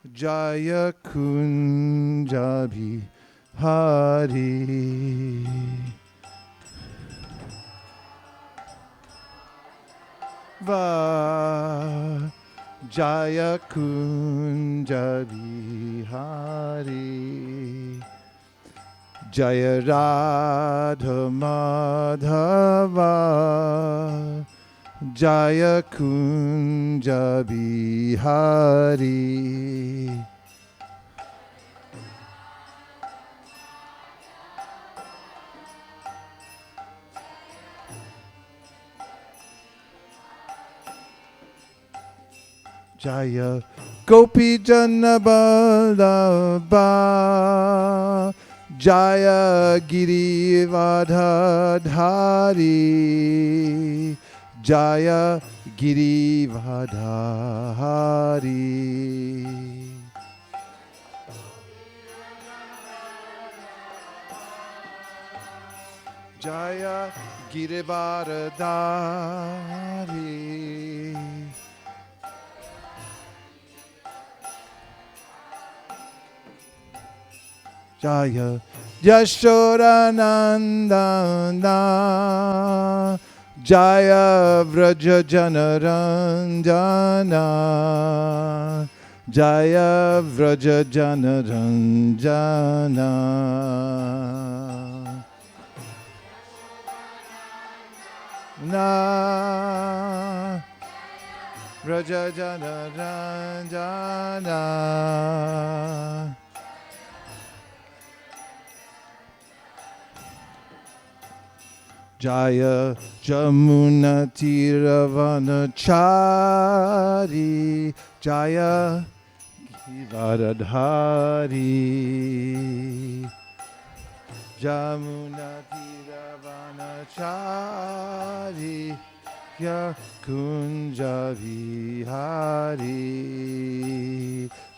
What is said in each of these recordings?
Jaya Kunja Bihari. Va Jaya Kunja Bihari. Jaya Radha Madhava. Jaya Kunja Bihari. Jaya Gopi Jana Vallabha. Jaya Girivardhari. Jaya Girivardhari. Jaya Girivardhari. Jaya Yashodanandana. Jaya Vraja Janaranjana. Jaya Vraja Janaranjana. Na Vraja Janaranjana. Jaya Jamuna Tiravanachari. Jaya Givaradhari. Jamuna Tiravanachari. Ya Kunja Vihari.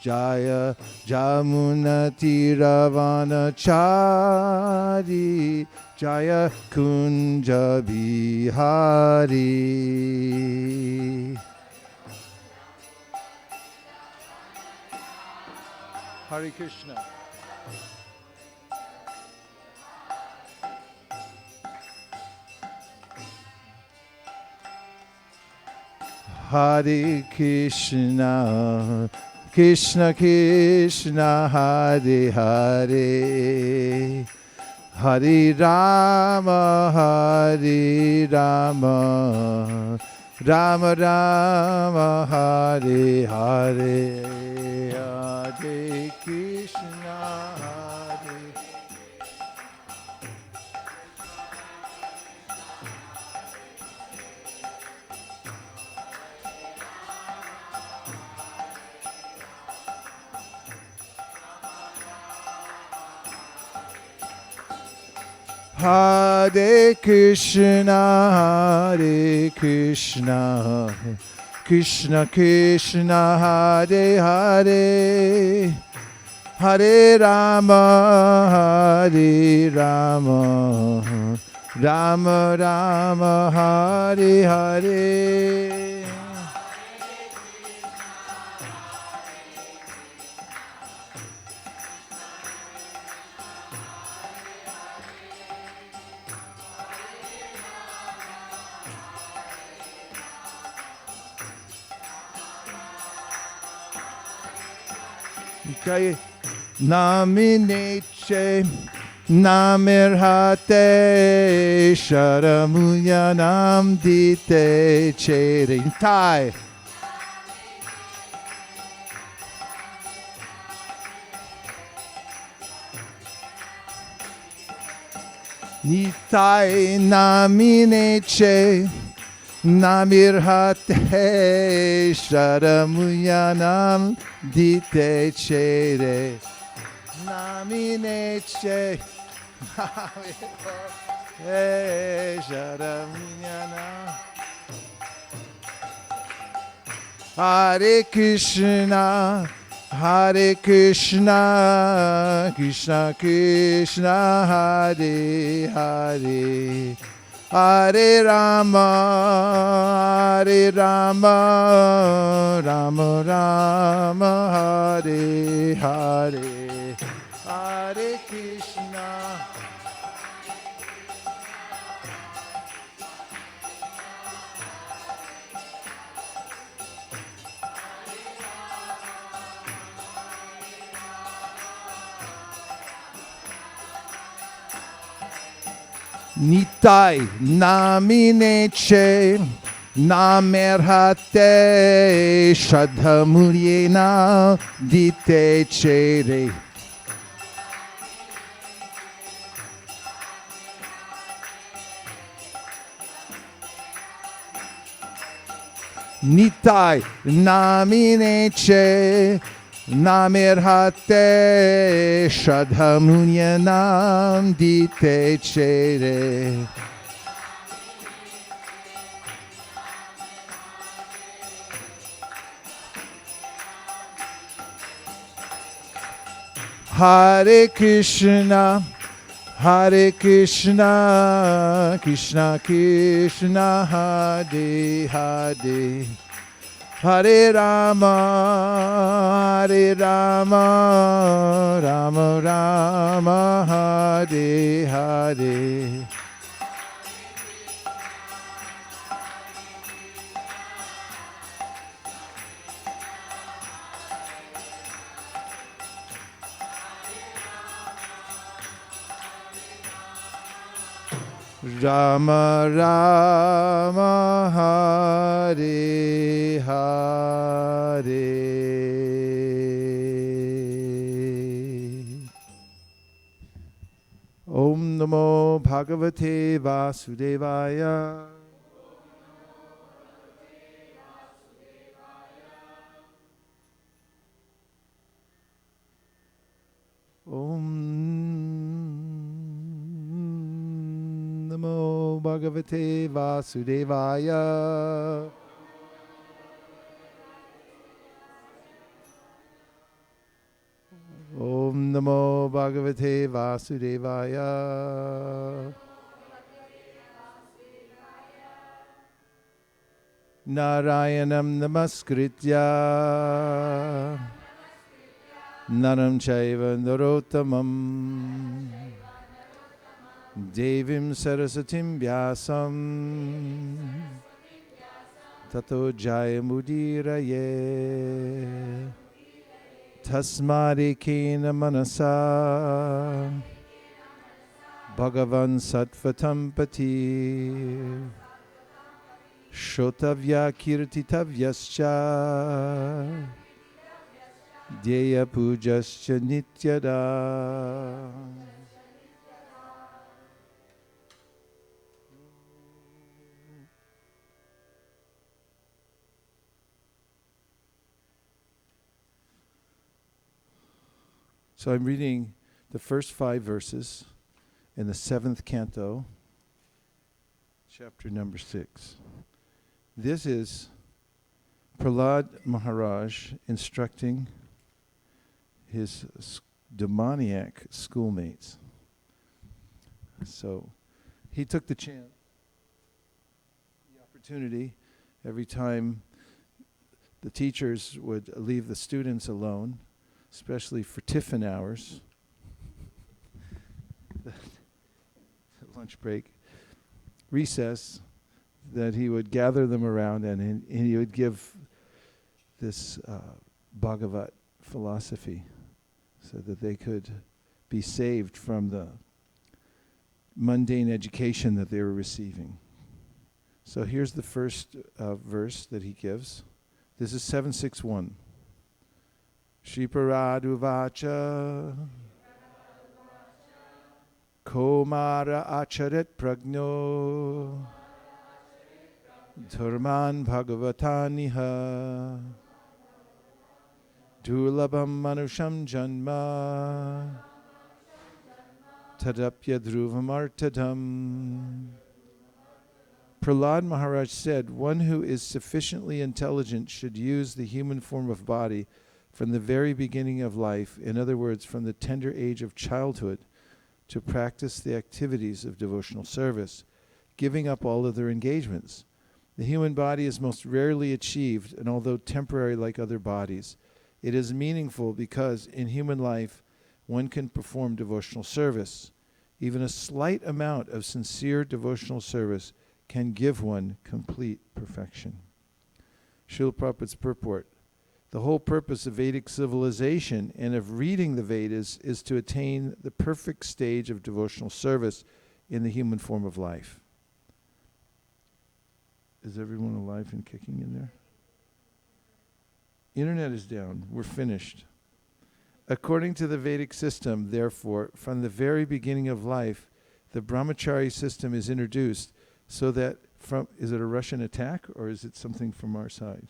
Jaya Jamuna Tiravanachari. Jaya Kunja Bihari. Hare Krishna. Hare Krishna, Krishna Krishna, Hare Hare. Hare Rama, Hare Rama, Rama Rama, Hare Hare. Hare Krishna, Hare. Hare Krishna, Hare Krishna, Krishna Krishna, Hare Hare. Hare Rama, Hare Rama, Rama Rama, Hare Hare. Okay. Namineche Namirhate Sharamuyanam Dite Cherintai. Nitai Namineche Namirhate Sharamuyanam Dite Chere. Namineche Sharamuyanam. Hare Krishna, Hare Krishna, Krishna Krishna, Hare Hare. Hare Rama, Hare Rama, Rama Rama, Hare Hare, Hare Krishna. Nitai namineche namerhate shadhamuryena dite chere. Nitai namineche namerhate shadhamunyanam dite chere. Hare Krishna, Hare Krishna, Krishna Krishna, Hare Hare, Hare Rama, Hare Rama, Rama Rama, Hare Hare. Rama Rama Hare Hare. Om Namo Bhagavate Vasudevaya. Namo Bhagavate Vasudevaya. Om Namo Bhagavate Vasudevaya. Narayanam Namaskritya Naram Chaiva Narottamam Devim Sarasatim Vyasam Tato Jayamudiraye Tasmari Kena Manasa Bhagavan Sattvatam Pati Shotavya Kirtitavyascha Dhyaya Pujascha Nityada. So I'm reading the first 5 verses in the 7th canto, chapter number 6. This is Prahlad Maharaj instructing his demoniac schoolmates. So he took the chance, the opportunity, every time the teachers would leave the students alone, especially for tiffin hours, the lunch break, recess, that he would gather them around and he would give this Bhagavat philosophy so that they could be saved from the mundane education that they were receiving. So here's the first verse that he gives. This is 761. Shriparad Komara acharet pragno Dharman bhagavataniha Dulabham manusham janma Tadapya dhruvamartadam. Prahlad Maharaj said, one who is sufficiently intelligent should use the human form of body from the very beginning of life, in other words, from the tender age of childhood, to practice the activities of devotional service. giving up all other engagements. The human body is most rarely achieved, and although temporary like other bodies, it is meaningful because in human life one can perform devotional service. Even a slight amount of sincere devotional service can give one complete perfection. Srila Prabhupada's purport. The whole purpose of Vedic civilization and of reading the Vedas is to attain the perfect stage of devotional service in the human form of life. Is everyone alive and kicking in there? Internet is down. We're finished. According to the Vedic system, therefore, from the very beginning of life, the brahmachari system is introduced so that from, is it a Russian attack or is it something from our side?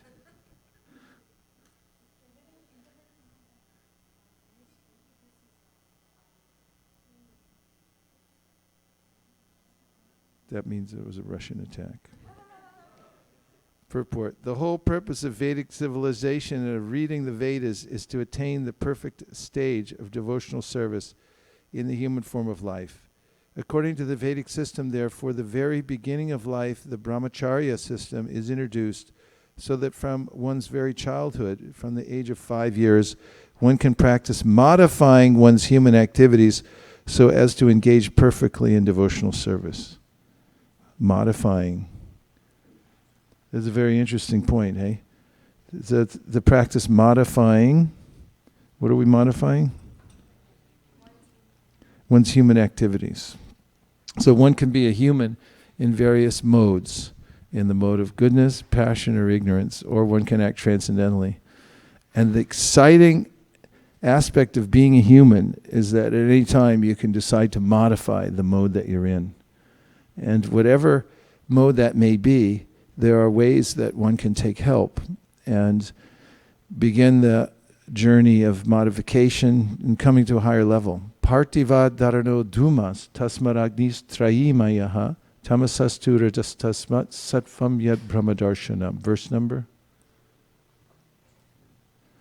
That means it was a Russian attack. Purport. The whole purpose of Vedic civilization and of reading the Vedas is to attain the perfect stage of devotional service in the human form of life. According to the Vedic system, therefore, the very beginning of life, the brahmacharya system is introduced so that from one's very childhood, from the age of 5 years, one can practice modifying one's human activities so as to engage perfectly in devotional service. Modifying. That's a very interesting point, hey? The practice modifying. What are we modifying? One's human activities. So one can be a human in various modes, in the mode of goodness, passion, or ignorance, or one can act transcendentally. And the exciting aspect of being a human is that at any time you can decide to modify the mode that you're in. And whatever mode that may be, there are ways that one can take help and begin the journey of modification and coming to a higher level. Partiva dharano dhumas tasmaragnis trayimayaha tamasastu rajastasmat sattvam yad brahmadarshana. Verse number?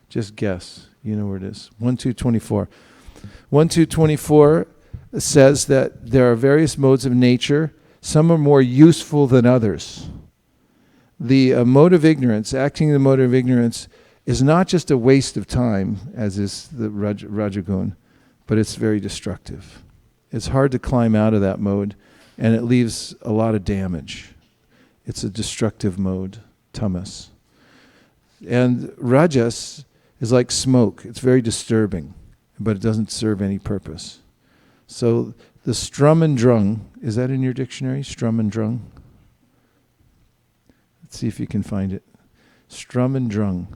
Just guess. You know where it is. 1-2-24. 1-2-24 says that there are various modes of nature. Some are more useful than others. The mode of ignorance, acting in the mode of ignorance, is not just a waste of time, as is the Rajagun, but it's very destructive. It's hard to climb out of that mode, and it leaves a lot of damage. It's a destructive mode, tamas. And rajas is like smoke. It's very disturbing, but it doesn't serve any purpose. So the strum and drung, is that in your dictionary, strum and drung? Let's see if you can find it. Strum and drung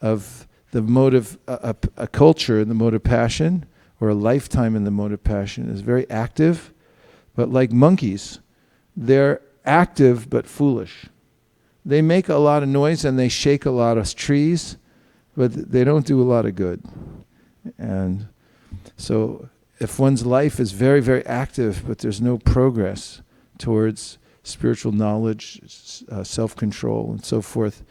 of the mode of a culture in the mode of passion, or a lifetime in the mode of passion, is very active, but like monkeys, they're active but foolish. They make a lot of noise and they shake a lot of trees, but they don't do a lot of good. And so if one's life is very, very active, but there's no progress towards spiritual knowledge, self-control, and so forth,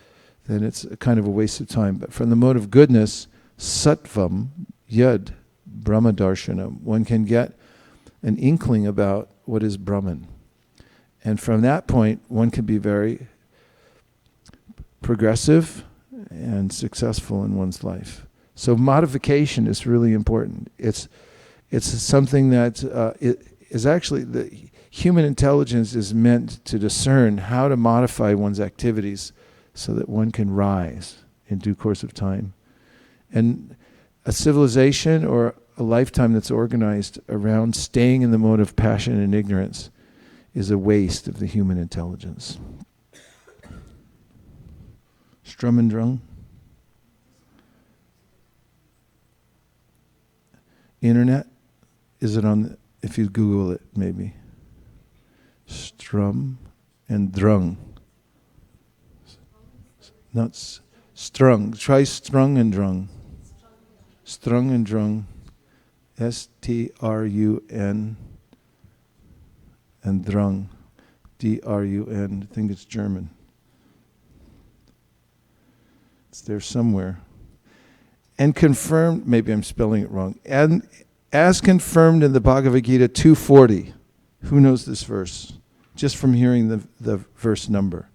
then it's a kind of a waste of time. But from the mode of goodness, sattvam, yad, brahmadarshana, one can get an inkling about what is Brahman. And from that point, one can be very progressive and successful in one's life. So modification is really important. It's something that is actually, the human intelligence is meant to discern how to modify one's activities so that one can rise in due course of time. And a civilization or a lifetime that's organized around staying in the mode of passion and ignorance is a waste of the human intelligence. Strum and drung. Internet, is it on, if you Google it maybe. Strum and drung. Not strung. Try strung and drung. Strung and drung. S-T-R-U-N and drung. D-R-U-N. I think it's German. It's there somewhere. And confirmed, maybe I'm spelling it wrong, and as confirmed in the Bhagavad Gita 2:40. Who knows this verse? just from hearing the verse number.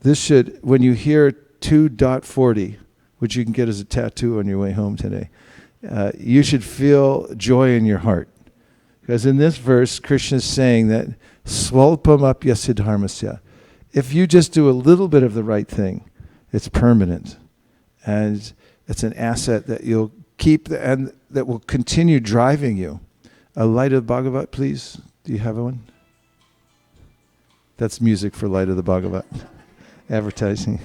This should, when you hear 2.40, which you can get as a tattoo on your way home today, you should feel joy in your heart. Because in this verse, Krishna is saying that swalpam apya siddharmasya. If you just do a little bit of the right thing, it's permanent. And it's an asset that you'll keep and that will continue driving you. A Light of the Bhagavat, please. Do you have one? That's music for Light of the Bhagavat. Advertising.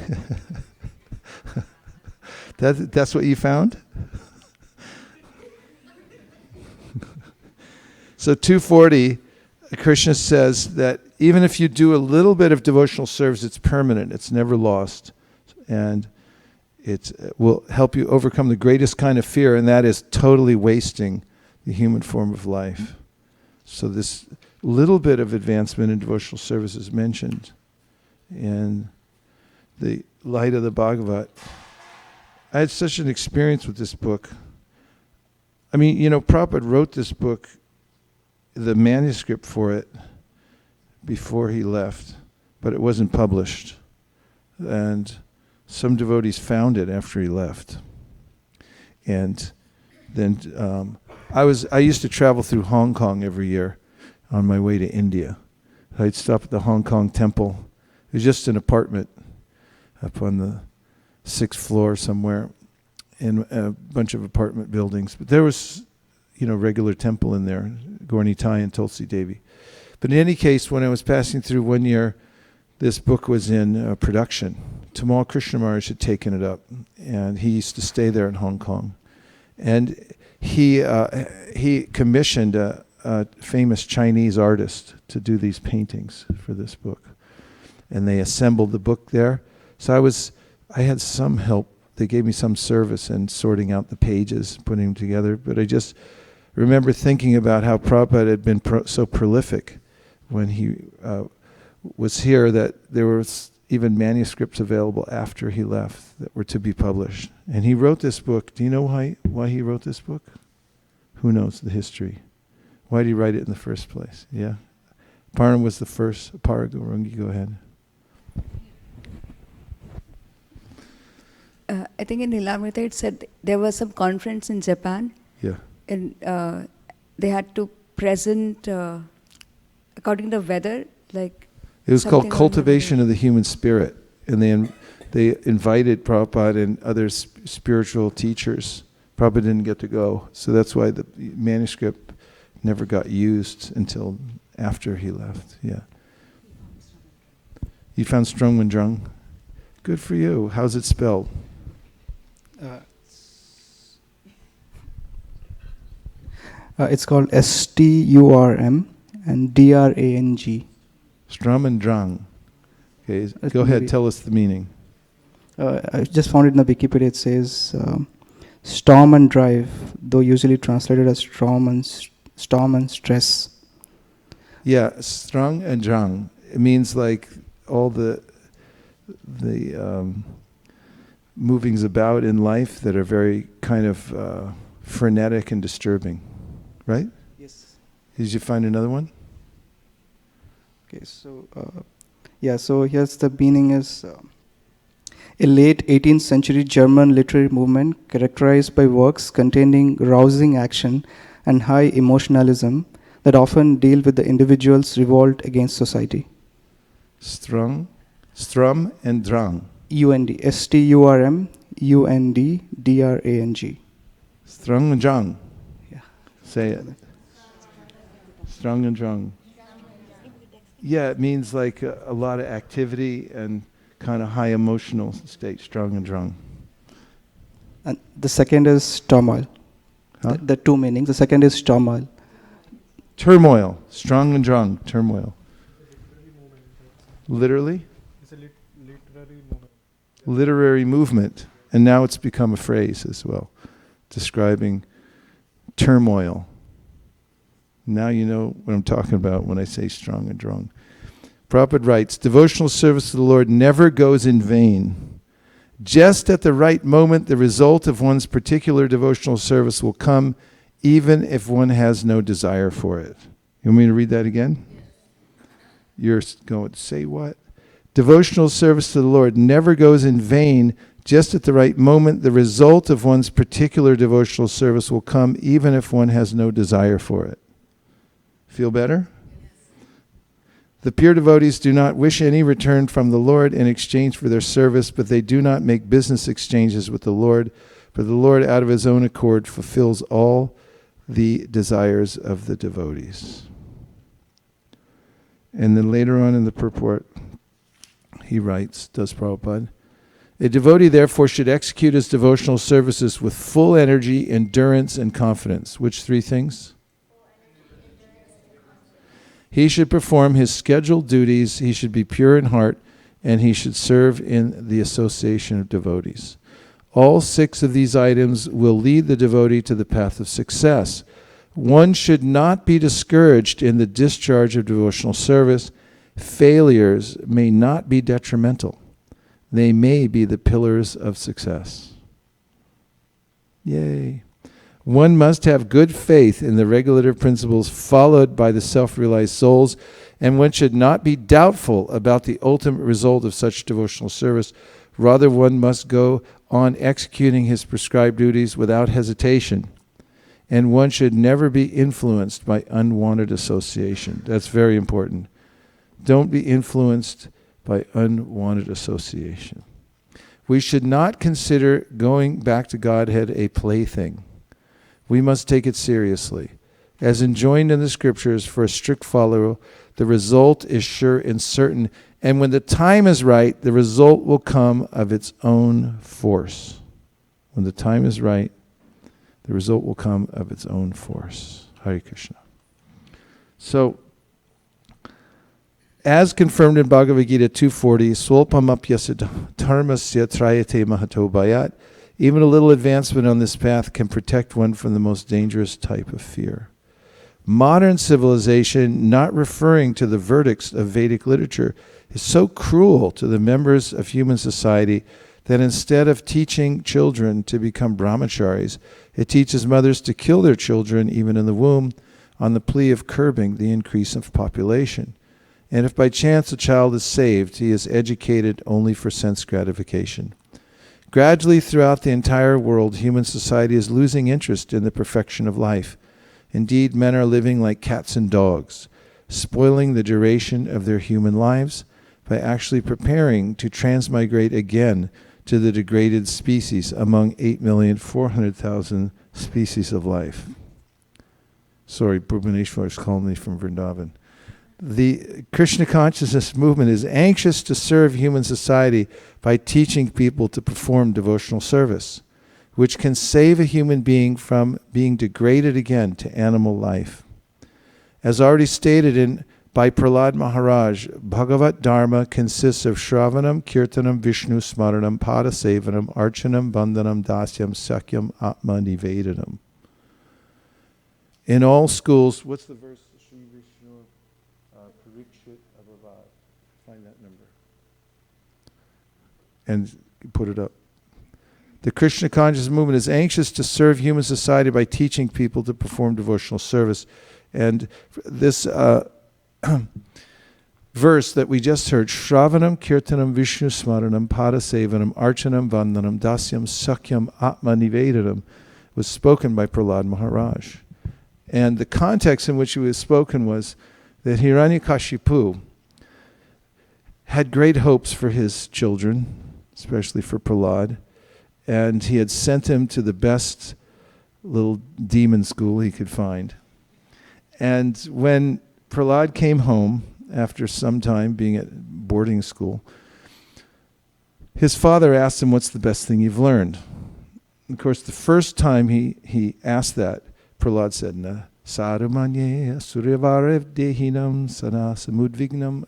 That's what you found? So 240, Krishna says that even if you do a little bit of devotional service, it's permanent. It's never lost. And it will help you overcome the greatest kind of fear, and that is totally wasting the human form of life. So this little bit of advancement in devotional service is mentioned in the Light of the Bhagavat. I had such an experience with this book. I mean, Prabhupada wrote this book, the manuscript for it, before he left, but it wasn't published. And some devotees found it after he left. And then I used to travel through Hong Kong every year on my way to India. I'd stop at the Hong Kong temple. It was just an apartment up on the 6th floor somewhere in a bunch of apartment buildings. But there was, regular temple in there, Gaura Nitai and Tulsi Devi. But in any case, when I was passing through one year, this book was in production. Tamal Krishna Maharaj had taken it up, and he used to stay there in Hong Kong. And he commissioned a famous Chinese artist to do these paintings for this book. And they assembled the book there. So I had some help. They gave me some service in sorting out the pages, putting them together. But I just remember thinking about how Prabhupada had been so prolific when he was here, that there was even manuscripts available after he left that were to be published. And he wrote this book. Do you know why he wrote this book? Who knows the history? Why did he write it in the first place? Yeah? Parnam was the first. Paragurungi, go ahead. I think in Nilamrita it said there was some conference in Japan. Yeah. And they had to present, according to the weather, like... It was called Cultivation of the Human Spirit. And they invited Prabhupada and other spiritual teachers. Prabhupada didn't get to go. So that's why the manuscript never got used until after he left. Yeah. You found Strongman Drung? Good for you. How's it spelled? It's called STURM and DRANG. Strum and Drang. Okay, go ahead, tell us the meaning. I just found it in the Wikipedia. It says storm and drive, though usually translated as storm and stress. Yeah, strong and drang. It means like all the movings about in life that are very kind of frenetic and disturbing, right? Yes. Did you find another one? Okay, so so here's the meaning is a late 18th century German literary movement characterized by works containing rousing action and high emotionalism that often deal with the individual's revolt against society. Strum and drang. UND, STURM, UND, DRANG. Strong and drang. Yeah. Say it. Strong and drang. Yeah, it means like a lot of activity and kind of high emotional state, strong and drang. And the second is turmoil. Huh? The two meanings. The second is turmoil. Turmoil, strong and drang, turmoil. Literally? It's a literary movement. Literary movement. And now it's become a phrase as well, describing turmoil. Now you know what I'm talking about when I say strong and drang. Prabhupada writes, devotional service to the Lord never goes in vain. Just at the right moment, the result of one's particular devotional service will come, even if one has no desire for it. You want me to read that again? You're going to say what? Devotional service to the Lord never goes in vain. Just at the right moment, the result of one's particular devotional service will come even if one has no desire for it. Feel better? The pure devotees do not wish any return from the Lord in exchange for their service, but they do not make business exchanges with the Lord, for the Lord out of his own accord fulfills all the desires of the devotees. And then later on in the purport, he writes, does Prabhupada, a devotee therefore should execute his devotional services with full energy, endurance, and confidence. Which three things? He should perform his scheduled duties, he should be pure in heart, and he should serve in the association of devotees. All 6 of these items will lead the devotee to the path of success. One should not be discouraged in the discharge of devotional service. Failures may not be detrimental. They may be the pillars of success. Yay. One must have good faith in the regulative principles followed by the self-realized souls, and one should not be doubtful about the ultimate result of such devotional service. Rather, one must go on executing his prescribed duties without hesitation, and one should never be influenced by unwanted association. That's very important. Don't be influenced by unwanted association. We should not consider going back to Godhead a plaything. We must take it seriously. As enjoined in the scriptures, for a strict follower, the result is sure and certain, and when the time is right, the result will come of its own force. When the time is right, the result will come of its own force. Hare Krishna. So, as confirmed in Bhagavad Gita 240, Swalpamapyasya dharmasya trayate mahato bhayat, even a little advancement on this path can protect one from the most dangerous type of fear. Modern civilization, not referring to the verdicts of Vedic literature, is so cruel to the members of human society that instead of teaching children to become brahmacharis, it teaches mothers to kill their children even in the womb on the plea of curbing the increase of population. And if by chance a child is saved, he is educated only for sense gratification. Gradually throughout the entire world, human society is losing interest in the perfection of life. Indeed, men are living like cats and dogs, spoiling the duration of their human lives by actually preparing to transmigrate again to the degraded species among 8,400,000 species of life. Sorry, Bhubaneswar is calling me from Vrindavan. The Krishna consciousness movement is anxious to serve human society by teaching people to perform devotional service, which can save a human being from being degraded again to animal life. As already stated by Prahlad Maharaj, Bhagavat Dharma consists of Shravanam, Kirtanam, Vishnu Smaranam, Pada Sevanam, Archanam, Bandhanam, Dasyam, Sakyam, Atma Nivedanam. In all schools, what's the verse? Shri Vishnu Parikshit Abhavad. Find that number. And put it up. The Krishna conscious movement is anxious to serve human society by teaching people to perform devotional service. And this verse that we just heard, Shravanam, Kirtanam, Vishnu Smaranam, Pada Sevanam, Archanam, Vandhanam, Dasyam, Sakyam, Atma Nivedanam, was spoken by Prahlad Maharaj. And the context in which it was spoken was that Hiranyakashipu had great hopes for his children, especially for Prahlad, and he had sent him to the best little demon school he could find. And when Prahlad came home, after some time being at boarding school, his father asked him, what's the best thing you've learned? Of course, the first time he asked that, Prahlad said, Na sarumanye suryavarev dehinam sana samudvignam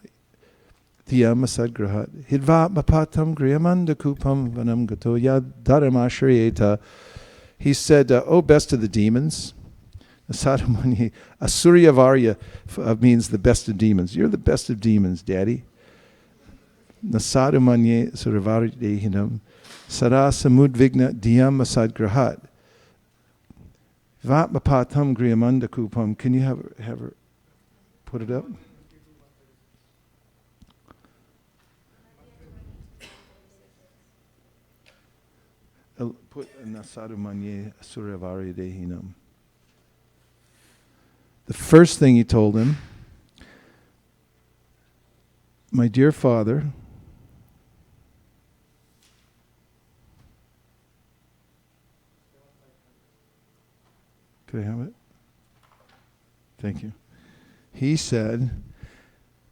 Sadgrahat Hidva Mapatam Griyamanda Kupam Vanam Gatoya Dharamashrieta. He said, O best of the demons, Sadhamani Asuryavarya means the best of demons. You're the best of demons, Daddy. Nasadumanye Suravari Dehinam Sada Samudvigna Diyam Sadgrahat. Vatmapatam Griyamanda Kupam. Can you have her put it up? put Nasadumanye Suravari Dehinam. The first thing he told him, my dear father, could I have it? Thank you. He said,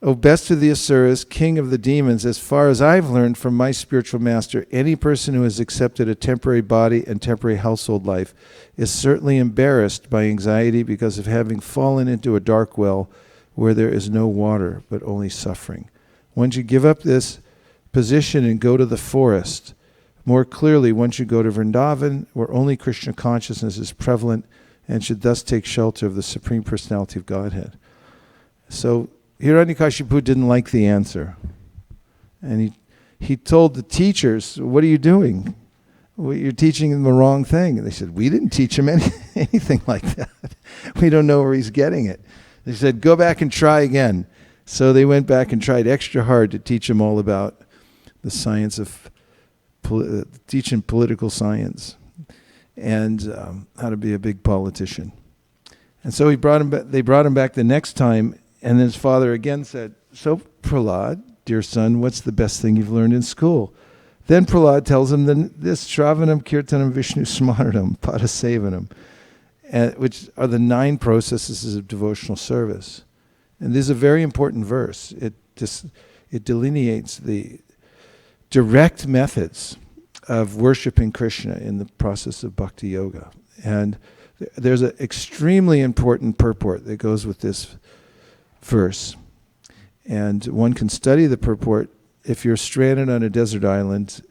O best of the Asuras, king of the demons, as far as I've learned from my spiritual master, any person who has accepted a temporary body and temporary household life is certainly embarrassed by anxiety because of having fallen into a dark well where there is no water but only suffering. Once you give up this position and go to the forest, more clearly, once you go to Vrindavan, where only Krishna consciousness is prevalent and should thus take shelter of the Supreme Personality of Godhead. So Hiranyakashipu didn't like the answer. And he told the teachers, what are you doing? Well, you're teaching him the wrong thing. And they said, we didn't teach him anything like that. We don't know where he's getting it. They said, go back and try again. So they went back and tried extra hard to teach him all about the science of, teaching political science and how to be a big politician. And so they brought him back the next time, and then his father again said, so Prahlad, dear son, what's the best thing you've learned in school? Then Prahlad tells him this Shravanam, Kirtanam, Vishnu Smaranam, Padasevanam, which are the 9 processes of devotional service. And this is a very important verse. It delineates the direct methods of worshiping Krishna in the process of bhakti yoga. And there's an extremely important purport that goes with this verse. And one can study the purport if you're stranded on a desert island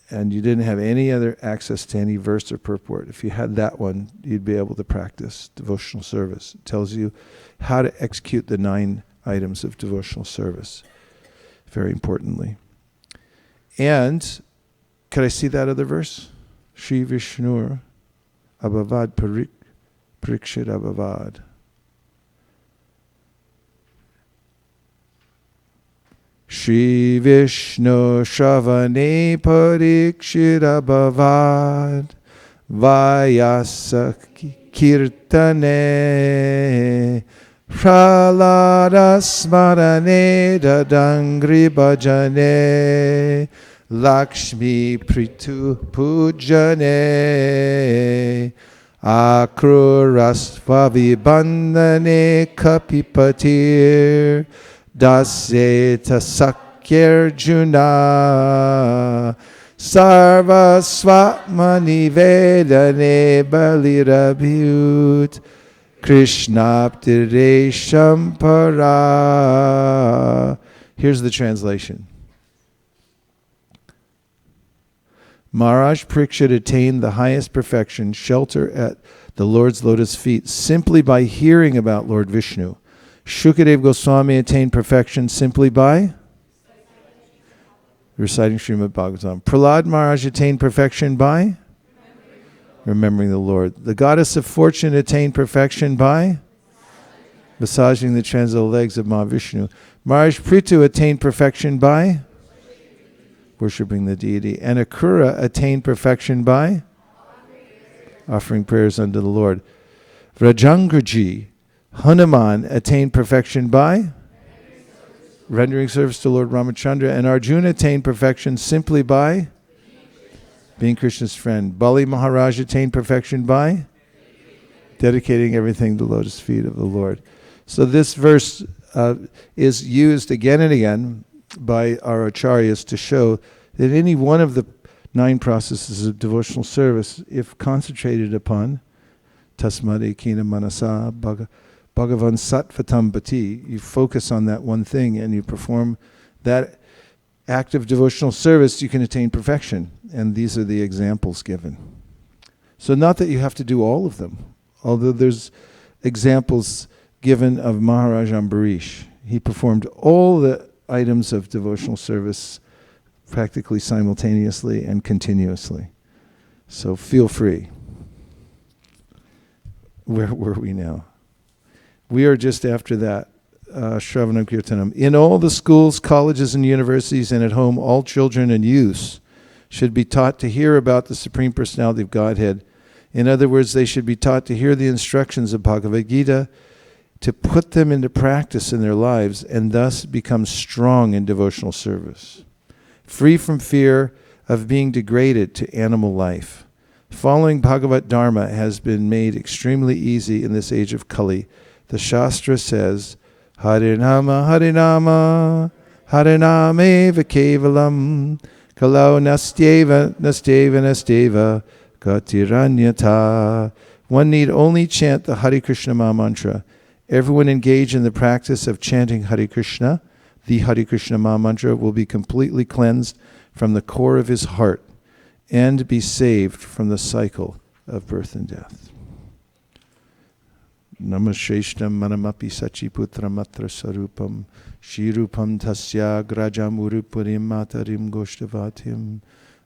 and you didn't have any other access to any verse or purport. If you had that one, you'd be able to practice devotional service. It tells you how to execute the 9 items of devotional service, very importantly. And could I see that other verse? Shri Vishnur Abhavad Parikshit Abhavad. Shri Vishnu Shravane Parikshit Abhavad Vaisesika Kirtane Prahlada Smarane Dadangri Bhajane Lakshmi Pritu Pujane Akrurasva Vibandane Kapipatir Daseta Sakyarjuna Sarva Swatmani Vedane Balirabhyut Krishnaptiresham Para. Here's the translation. Maharaj Parikshit attained the highest perfection, shelter at the Lord's lotus feet, simply by hearing about Lord Vishnu. Shukadev Goswami attained perfection simply by reciting Srimad Bhagavatam. Prahlad Maharaj attained perfection by remembering the Lord. The goddess of fortune attained perfection by massaging the transcendental legs of Mahavishnu. Maharaj Prithu attained perfection by worshipping the deity. And Akrura attained perfection by offering prayers unto the Lord. Vrajangraji, Hanuman attained perfection by rendering service to Lord Ramachandra, and Arjuna attained perfection simply by being Krishna's friend. Bali Maharaj attained perfection by dedicating everything to the lotus feet of the Lord. So this verse is used again and again by our acharyas to show that any one of the 9 processes of devotional service, if concentrated upon, tasmade kina manasa bhagavan sattvatam bhati, you focus on that one thing and you perform that act of devotional service, you can attain perfection. And these are the examples given. So not that you have to do all of them, although there's examples given of Maharaj Ambarish. He performed all the items of devotional service practically simultaneously and continuously. So feel free. Where were we now? We are just after that, Shravanam Kirtanam. In all the schools, colleges, and universities, and at home, all children and youths should be taught to hear about the Supreme Personality of Godhead. In other words, they should be taught to hear the instructions of Bhagavad Gita, to put them into practice in their lives, and thus become strong in devotional service, free from fear of being degraded to animal life. Following Bhagavat Dharma has been made extremely easy in this age of Kali. The Shastra says, Harinama, Harinama, Harinameva Kevalam, Kalau Nastyeva, Nastyeva, Nastyeva, Gatiranyata. One need only chant the Hare Krishna Maha Mantra. Everyone engaged in the practice of chanting Hare Krishna, the Hare Krishna Maha Mantra, will be completely cleansed from the core of his heart and be saved from the cycle of birth and death. Namasheshtam manamapi sachiputram atra sarupam shirupam tasya grajam urupurim matarim goshtavatim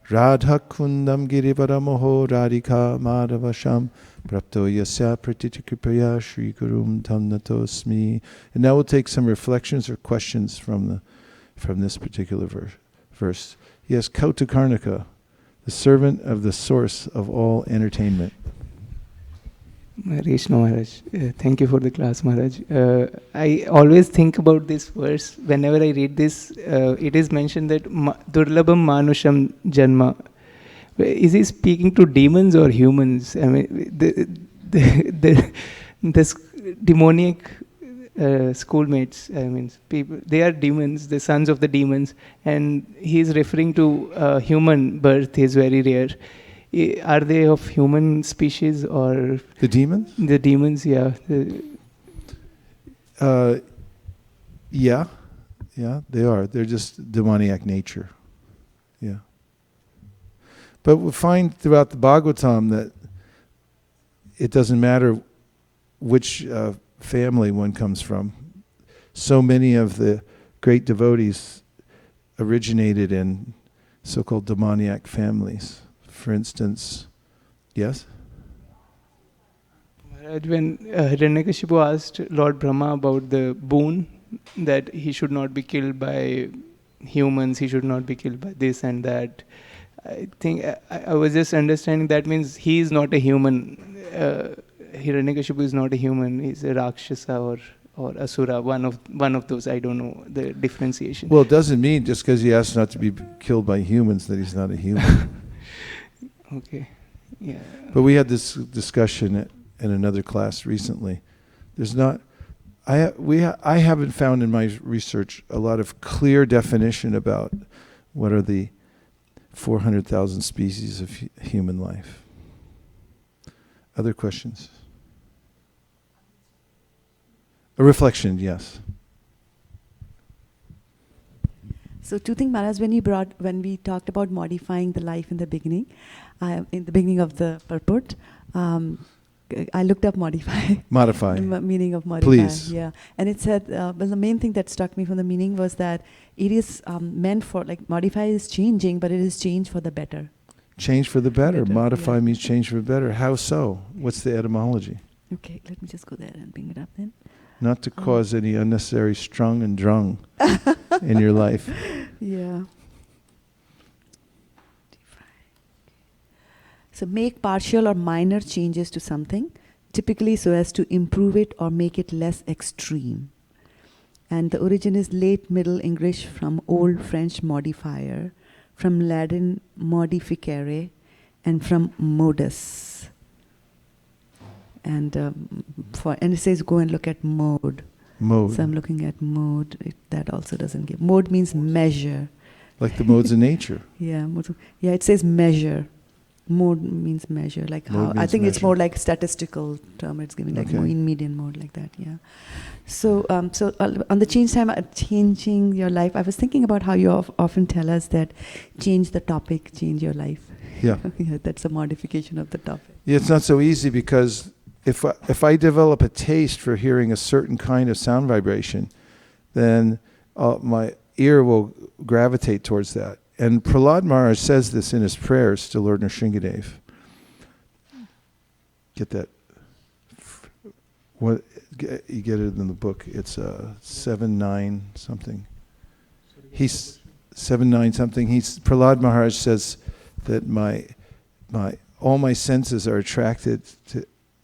radha kundam girivaramoho radhika madhavasham prapto yasya pratitikipaya shri gurum tam natosmi. And now we'll take some reflections or questions from this particular verse. Yes, Kautakarnika, the servant of the source of all entertainment. Rishna Maharaj, thank you for the class, Maharaj. I always think about this verse. Whenever I read this, it is mentioned that Durlabham Manusham Janma. Is he speaking to demons or humans? I mean, the demoniac schoolmates, I mean, people, they are demons, the sons of the demons, and he is referring to human birth is very rare. Are they of human species or the demons? The demons, yeah. Yeah, they are. They're just demoniac nature. Yeah. But we find throughout the Bhagavatam that it doesn't matter which family one comes from. So many of the great devotees originated in so-called demoniac families. For instance, yes? Maharaj, when Hiranyakashipu asked Lord Brahma about the boon, that he should not be killed by humans, he should not be killed by this and that, I think I was just understanding that means he is not a human. Hiranyakashipu is not a human, he's a Rakshasa or Asura, one of those, I don't know the differentiation. Well, it doesn't mean just because he asks not to be killed by humans that he's not a human. Okay, yeah. But we had this discussion in another class recently. There's not, I haven't found in my research a lot of clear definition about what are the 400,000 species of human life. Other questions? A reflection, yes. So two things, Maharaj, when we talked about modifying the life in the beginning of the purport, I looked up modify. Modify. The meaning of modify. Please. Yeah. And it said, well, the main thing that struck me from the meaning was that it is meant for, like, modify is changing, but it is change for the better. Change for the better. Modify yeah. means change for the better. How so? What's the etymology? Okay, let me just go there and bring it up then. Not to cause any unnecessary strung and drung in your life. Yeah. So make partial or minor changes to something, typically so as to improve it or make it less extreme. And the origin is late Middle English from Old French modifier, from Latin modificare, and from modus. And it says go and look at mode. Mode. So I'm looking at mode. That also doesn't give. Mode means measure. Like the modes of nature. Yeah, yeah. It says measure. Mode means measure. Like how I think it's more like statistical term. It's giving like mean, median, mode, like that. Yeah. So on the change time, changing your life. I was thinking about how you often tell us that change the topic, change your life. Yeah. Yeah, that's a modification of the topic. Yeah, it's not so easy because if I develop a taste for hearing a certain kind of sound vibration, then my ear will gravitate towards that. And Prahlad Maharaj says this in his prayers to Lord Nrsingadev. Get that. You get it in the book. It's 7-9 something. He's 7-9 something. Prahlad Maharaj says, that all my senses are attracted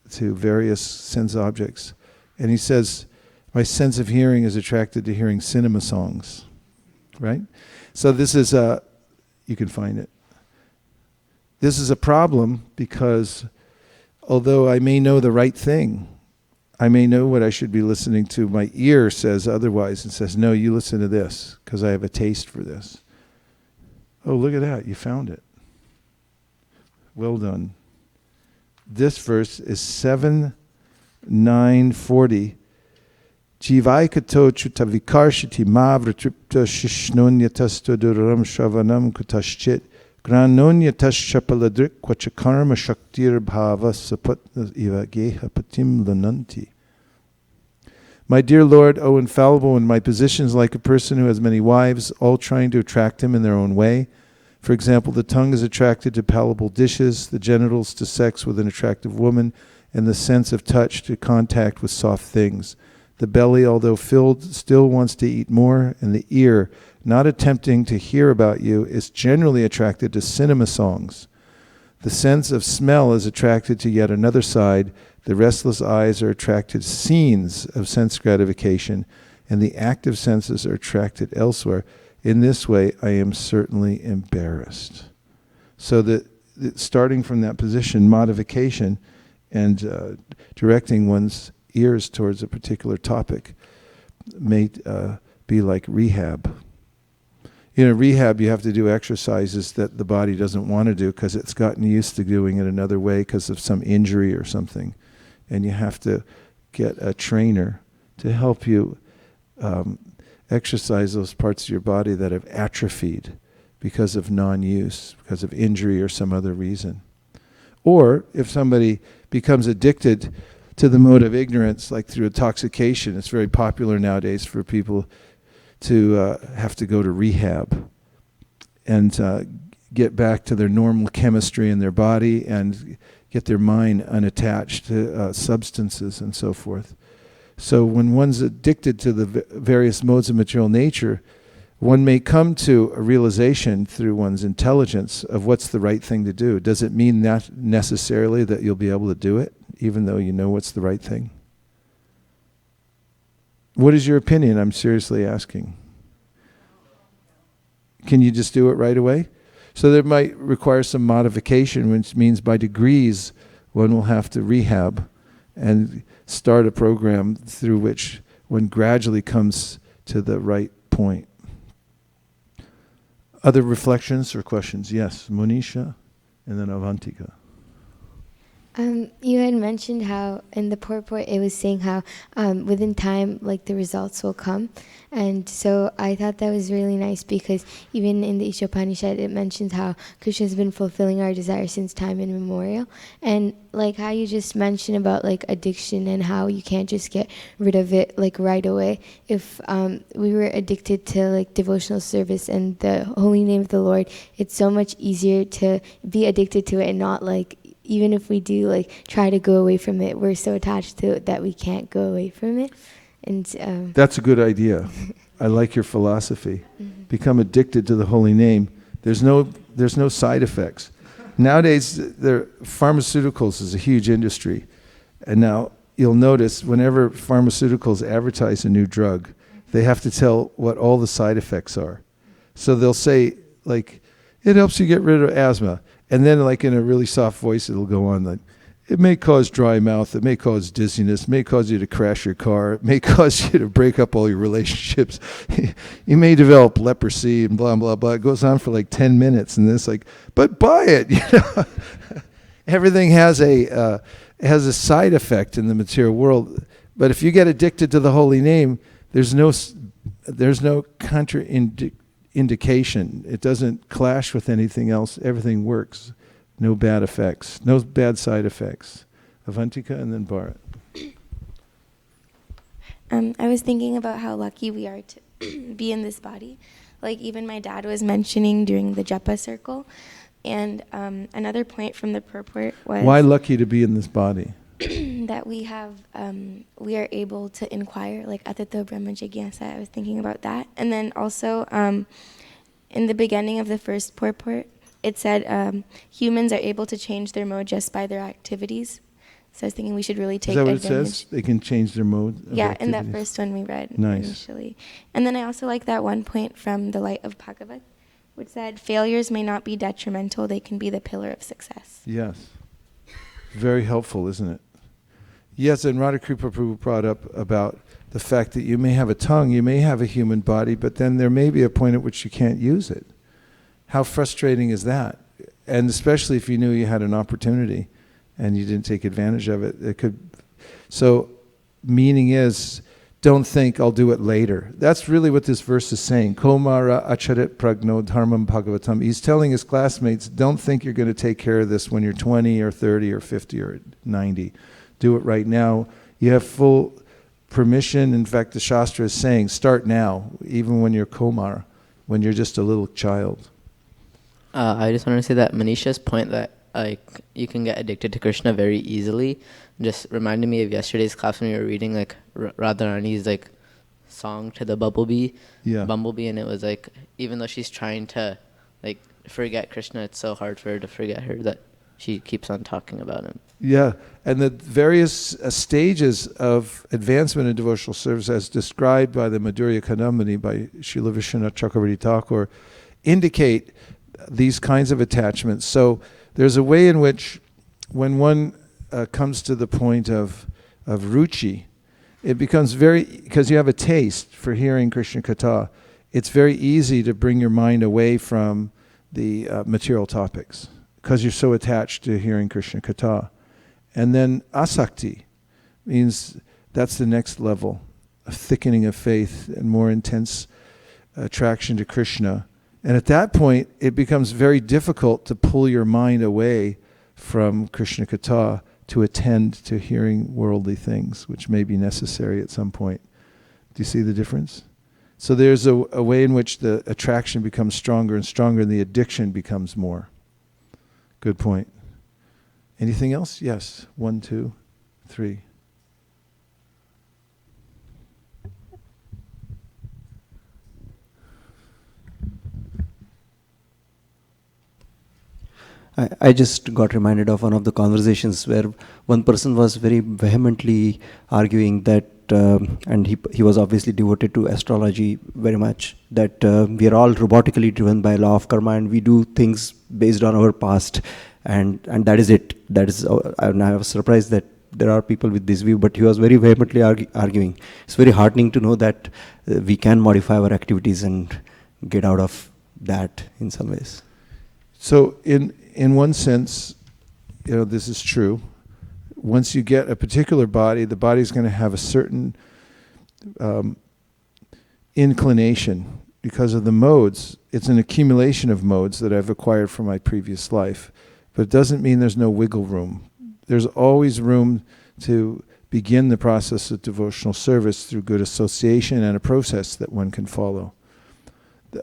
to various sense objects. And he says, my sense of hearing is attracted to hearing cinema songs, right? So this is you can find it. This is a problem because although I may know the right thing, I may know what I should be listening to, my ear says otherwise and says, no, you listen to this because I have a taste for this. Oh, look at that, you found it. Well done. This verse is 7:9:40. Jivaikato chutavikarshiti mavratripta shishnonyatas duram shravanam kutaschit granonyatas shapaladrik kwachakarma shaktir bhava sapatna iva geha patim lananti. My dear Lord, O infallible, in my position is like a person who has many wives, all trying to attract him in their own way. For example, the tongue is attracted to palatable dishes, the genitals to sex with an attractive woman, and the sense of touch to contact with soft things. The belly, although filled, still wants to eat more, and the ear, not attempting to hear about you, is generally attracted to cinema songs. The sense of smell is attracted to yet another side. The restless eyes are attracted to scenes of sense gratification, and the active senses are attracted elsewhere. In this way, I am certainly embarrassed. So that starting from that position, modification and directing one's ears towards a particular topic may be like rehab. You know, rehab, you have to do exercises that the body doesn't want to do because it's gotten used to doing it another way because of some injury or something. And you have to get a trainer to help you exercise those parts of your body that have atrophied because of non-use, because of injury or some other reason. Or if somebody becomes addicted to the mode of ignorance, like through intoxication, it's very popular nowadays for people to have to go to rehab and get back to their normal chemistry in their body and get their mind unattached to substances and so forth. So when one's addicted to the various modes of material nature, one may come to a realization through one's intelligence of what's the right thing to do. Does it mean that necessarily that you'll be able to do it, even though you know what's the right thing? What is your opinion? I'm seriously asking. Can you just do it right away? So there might require some modification, which means by degrees one will have to rehab and start a program through which one gradually comes to the right point. Other reflections or questions? Yes, Monisha, and then Avantika. You had mentioned how in the purport it was saying how within time, like the results will come. And so I thought that was really nice because even in the Ishopanishad it mentions how Krishna has been fulfilling our desires since time immemorial. And like how you just mentioned about like addiction and how you can't just get rid of it like right away. If we were addicted to like devotional service and the holy name of the Lord, it's so much easier to be addicted to it and not like, even if we do like try to go away from it, we're so attached to it that we can't go away from it. And that's a good idea. I like your philosophy. Mm-hmm. Become addicted to the holy name. There's no side effects. Nowadays, pharmaceuticals is a huge industry, and now you'll notice whenever pharmaceuticals advertise a new drug, they have to tell what all the side effects are. So they'll say like, it helps you get rid of asthma. And then like in a really soft voice, it'll go on like, it may cause dry mouth, it may cause dizziness, it may cause you to crash your car, it may cause you to break up all your relationships. You may develop leprosy and blah, blah, blah. It goes on for like 10 minutes and then it's like, but buy it, you know. Everything has a side effect in the material world. But if you get addicted to the holy name, there's no indication. It doesn't clash with anything else. Everything works. No bad effects. No bad side effects. Avantika and then Bharat. I was thinking about how lucky we are to be in this body. Like even my dad was mentioning during the Japa circle. And another point from the purport was... Why lucky to be in this body? That we are able to inquire, like Atato Brahma Jigyasa. I was thinking about that. And then also, in the beginning of the first purport, it said humans are able to change their mode just by their activities. So I was thinking we should really take Is that what advantage. it says? They can change their mode of Yeah, in that activities? first one we read Nice. initially. And then I also like that one point from the Light of Bhagavat, which said, failures may not be detrimental, they can be the pillar of success. Yes. Very helpful, isn't it? Yes, and Radhakripa Prabhu brought up about the fact that you may have a tongue, you may have a human body, but then there may be a point at which you can't use it. How frustrating is that? And especially if you knew you had an opportunity and you didn't take advantage of it, it could. So, meaning is, don't think I'll do it later. That's really what this verse is saying. Komara acharit pragno dharmam bhagavatam. He's telling his classmates, don't think you're going to take care of this when you're 20 or 30 or 50 or 90. Do it right now. You have full permission. In fact, the Shastra is saying, start now, even when you're Komara, when you're just a little child. I just wanted to say that Manisha's point that you can get addicted to Krishna very easily just reminded me of yesterday's class when we were reading Radharani's song to the bumblebee, and it was even though she's trying to forget Krishna, it's so hard for her to forget her that she keeps on talking about him. Yeah, and the various stages of advancement in devotional service as described by the Madhurya Kadambini by Srila Vishwanath Chakravarti Thakur indicate these kinds of attachments. So there's a way in which when one comes to the point of ruchi, it becomes because you have a taste for hearing Krishna Katha, it's very easy to bring your mind away from the material topics because you're so attached to hearing Krishna Katha. And then asakti means that's the next level, a thickening of faith and more intense attraction to Krishna. And at that point, it becomes very difficult to pull your mind away from Krishna Katha to attend to hearing worldly things, which may be necessary at some point. Do you see the difference? So there's a way in which the attraction becomes stronger and stronger and the addiction becomes more. Good point. Anything else? Yes. 1, 2, 3. I just got reminded of one of the conversations where one person was very vehemently arguing that, and he was obviously devoted to astrology very much, that we are all robotically driven by law of karma and we do things based on our past, and that is it. That is, and I was surprised that there are people with this view, but he was very vehemently arguing. It's very heartening to know that we can modify our activities and get out of that in some ways. So in one sense, this is true. Once you get a particular body, the body's going to have a certain inclination because of the modes. It's an accumulation of modes that I've acquired from my previous life. But it doesn't mean there's no wiggle room. There's always room to begin the process of devotional service through good association and a process that one can follow.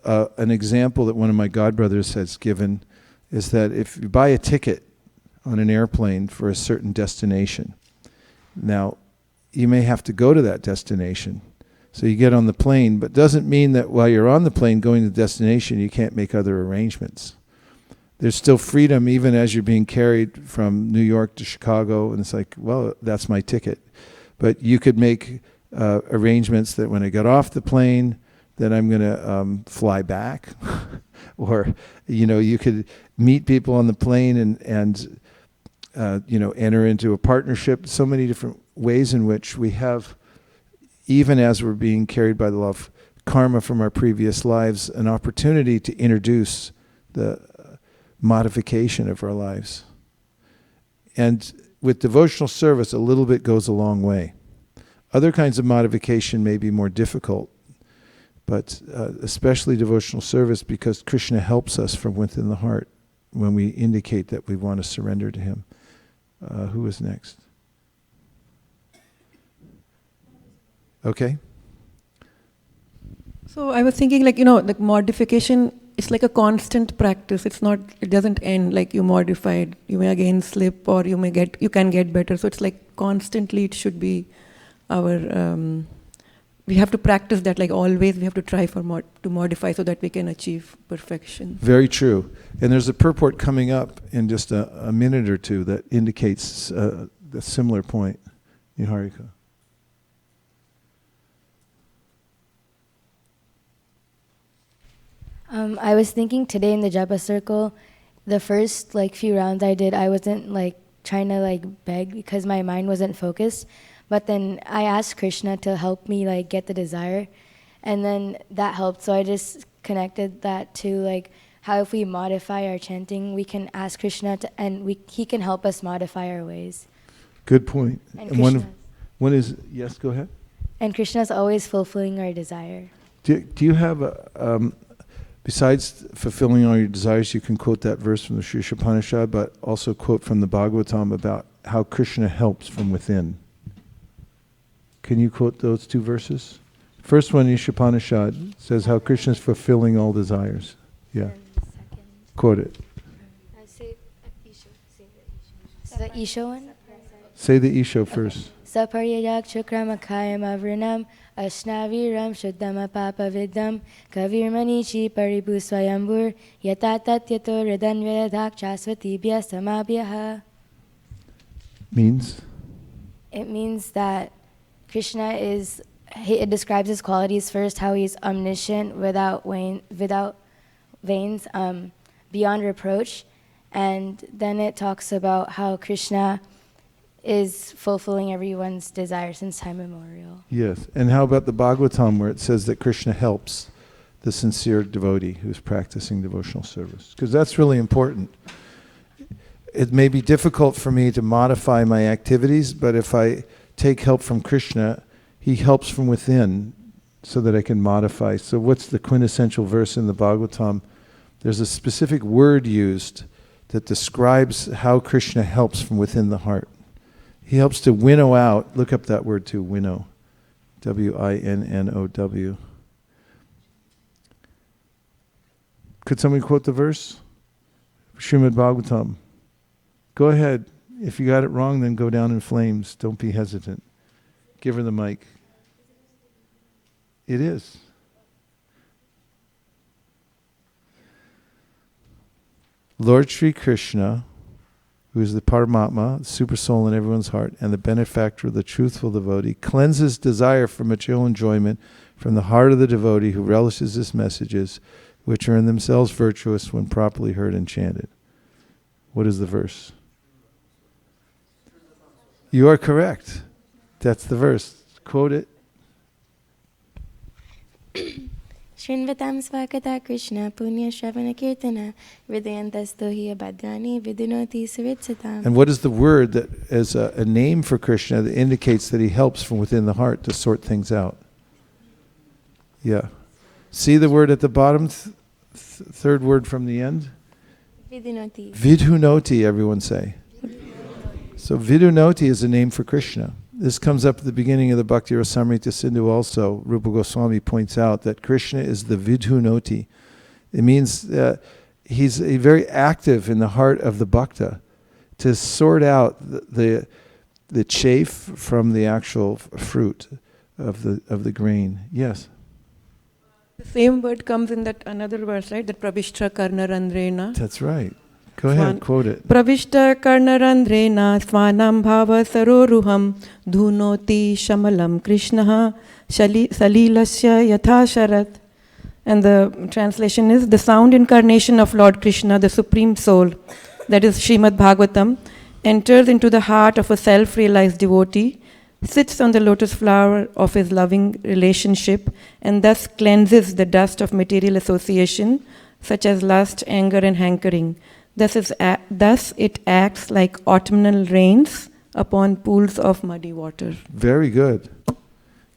An example that one of my godbrothers has given is that if you buy a ticket on an airplane for a certain destination, now you may have to go to that destination. So you get on the plane, but doesn't mean that while you're on the plane going to the destination, you can't make other arrangements. There's still freedom even as you're being carried from New York to Chicago, and it's well, that's my ticket. But you could make arrangements that when I get off the plane, that I'm going to fly back. Or, you could meet people on the plane and enter into a partnership. So many different ways in which we have, even as we're being carried by the law of karma from our previous lives, an opportunity to introduce the modification of our lives. And with devotional service, a little bit goes a long way. Other kinds of modification may be more difficult, but especially devotional service, because Krishna helps us from within the heart when we indicate that we want to surrender to Him. Who is next? Okay. So I was thinking, modification, it's like a constant practice. It doesn't end. Like you modified, you may again slip, or you can get better. So it's like constantly it should be our we have to practice that, like always we have to try to modify so that we can achieve perfection. Very true. And there's a purport coming up in just a minute or two that indicates a similar point. Niharika. I was thinking today in the Japa circle, the first few rounds I did, I wasn't trying to beg because my mind wasn't focused. But then I asked Krishna to help me get the desire, and then that helped. So I just connected that to how if we modify our chanting, we can ask Krishna to, and he can help us modify our ways. Good point. And one is, yes, go ahead. And Krishna's always fulfilling our desire. Do you have besides fulfilling all your desires, you can quote that verse from the Sri Upanishad, but also quote from the Bhagavatam about how Krishna helps from within. Can you quote those two verses? First one, Upanishad, says how Krishna is fulfilling all desires. Yeah. Quote it. The Isha one? Say the Isha first. Saparyayak chukramakayam avrinam ashnaviram shuddhama papa viddam kavir manichi paribu swayambur yatatat yato ridanvyadak chasvatibhya samabhyaha. Means? It means that Krishna it describes his qualities first, how he's omniscient, without veins, beyond reproach, and then it talks about how Krishna is fulfilling everyone's desire since time immemorial. Yes. And how about the Bhagavatam where it says that Krishna helps the sincere devotee who's practicing devotional service? Because that's really important. It may be difficult for me to modify my activities, but if I take help from Krishna, he helps from within so that I can modify. So what's the quintessential verse in the Bhagavatam? There's a specific word used that describes how Krishna helps from within the heart. He helps to winnow out, look up that word too, winnow, W-I-N-N-O-W. Could somebody quote the verse? Srimad Bhagavatam. Go ahead. If you got it wrong, then go down in flames. Don't be hesitant. Give her the mic. It is. Lord Sri Krishna, who is the Paramatma, the super soul in everyone's heart, and the benefactor of the truthful devotee, cleanses desire for material enjoyment from the heart of the devotee who relishes his messages, which are in themselves virtuous when properly heard and chanted. What is the verse? You are correct. That's the verse. Quote it. Shrinvatam svakata Krishna punya shravana kirtana hridayantasto hi abhadrani vidunoti suritsatam. And what is the word that is a name for Krishna that indicates that he helps from within the heart to sort things out? Yeah. See the word at the bottom, third word from the end? Vidunoti. Vidhunoti, everyone say. So Vidhunoti is a name for Krishna. This comes up at the beginning of the Bhakti Rasamrita Sindhu also. Rupa Goswami points out that Krishna is the Vidhunoti. It means he's very active in the heart of the bhakta to sort out the chaff from the actual fruit of the grain. Yes? The same word comes in that another verse, right? That Pravishta Karnarandrena. That's right. Go ahead, quote it. Pravishta Karnarandrena svanam bhava saroruham dhunoti shamalam krishnaha salilasya yatha sharat. And the translation is, the sound incarnation of Lord Krishna, the Supreme Soul, that is Srimad Bhagavatam, enters into the heart of a self-realized devotee, sits on the lotus flower of his loving relationship, and thus cleanses the dust of material association, such as lust, anger, and hankering. Thus it acts like autumnal rains upon pools of muddy water. Very good.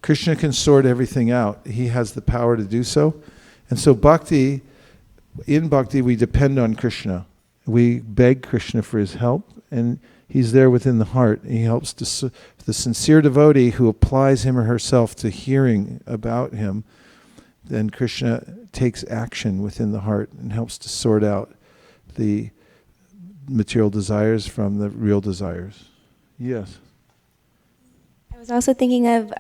Krishna can sort everything out. He has the power to do so. And so in bhakti, we depend on Krishna. We beg Krishna for his help, and he's there within the heart. He helps the sincere devotee who applies him or herself to hearing about him. Then Krishna takes action within the heart and helps to sort out the material desires from the real desires. Yes. I was also thinking of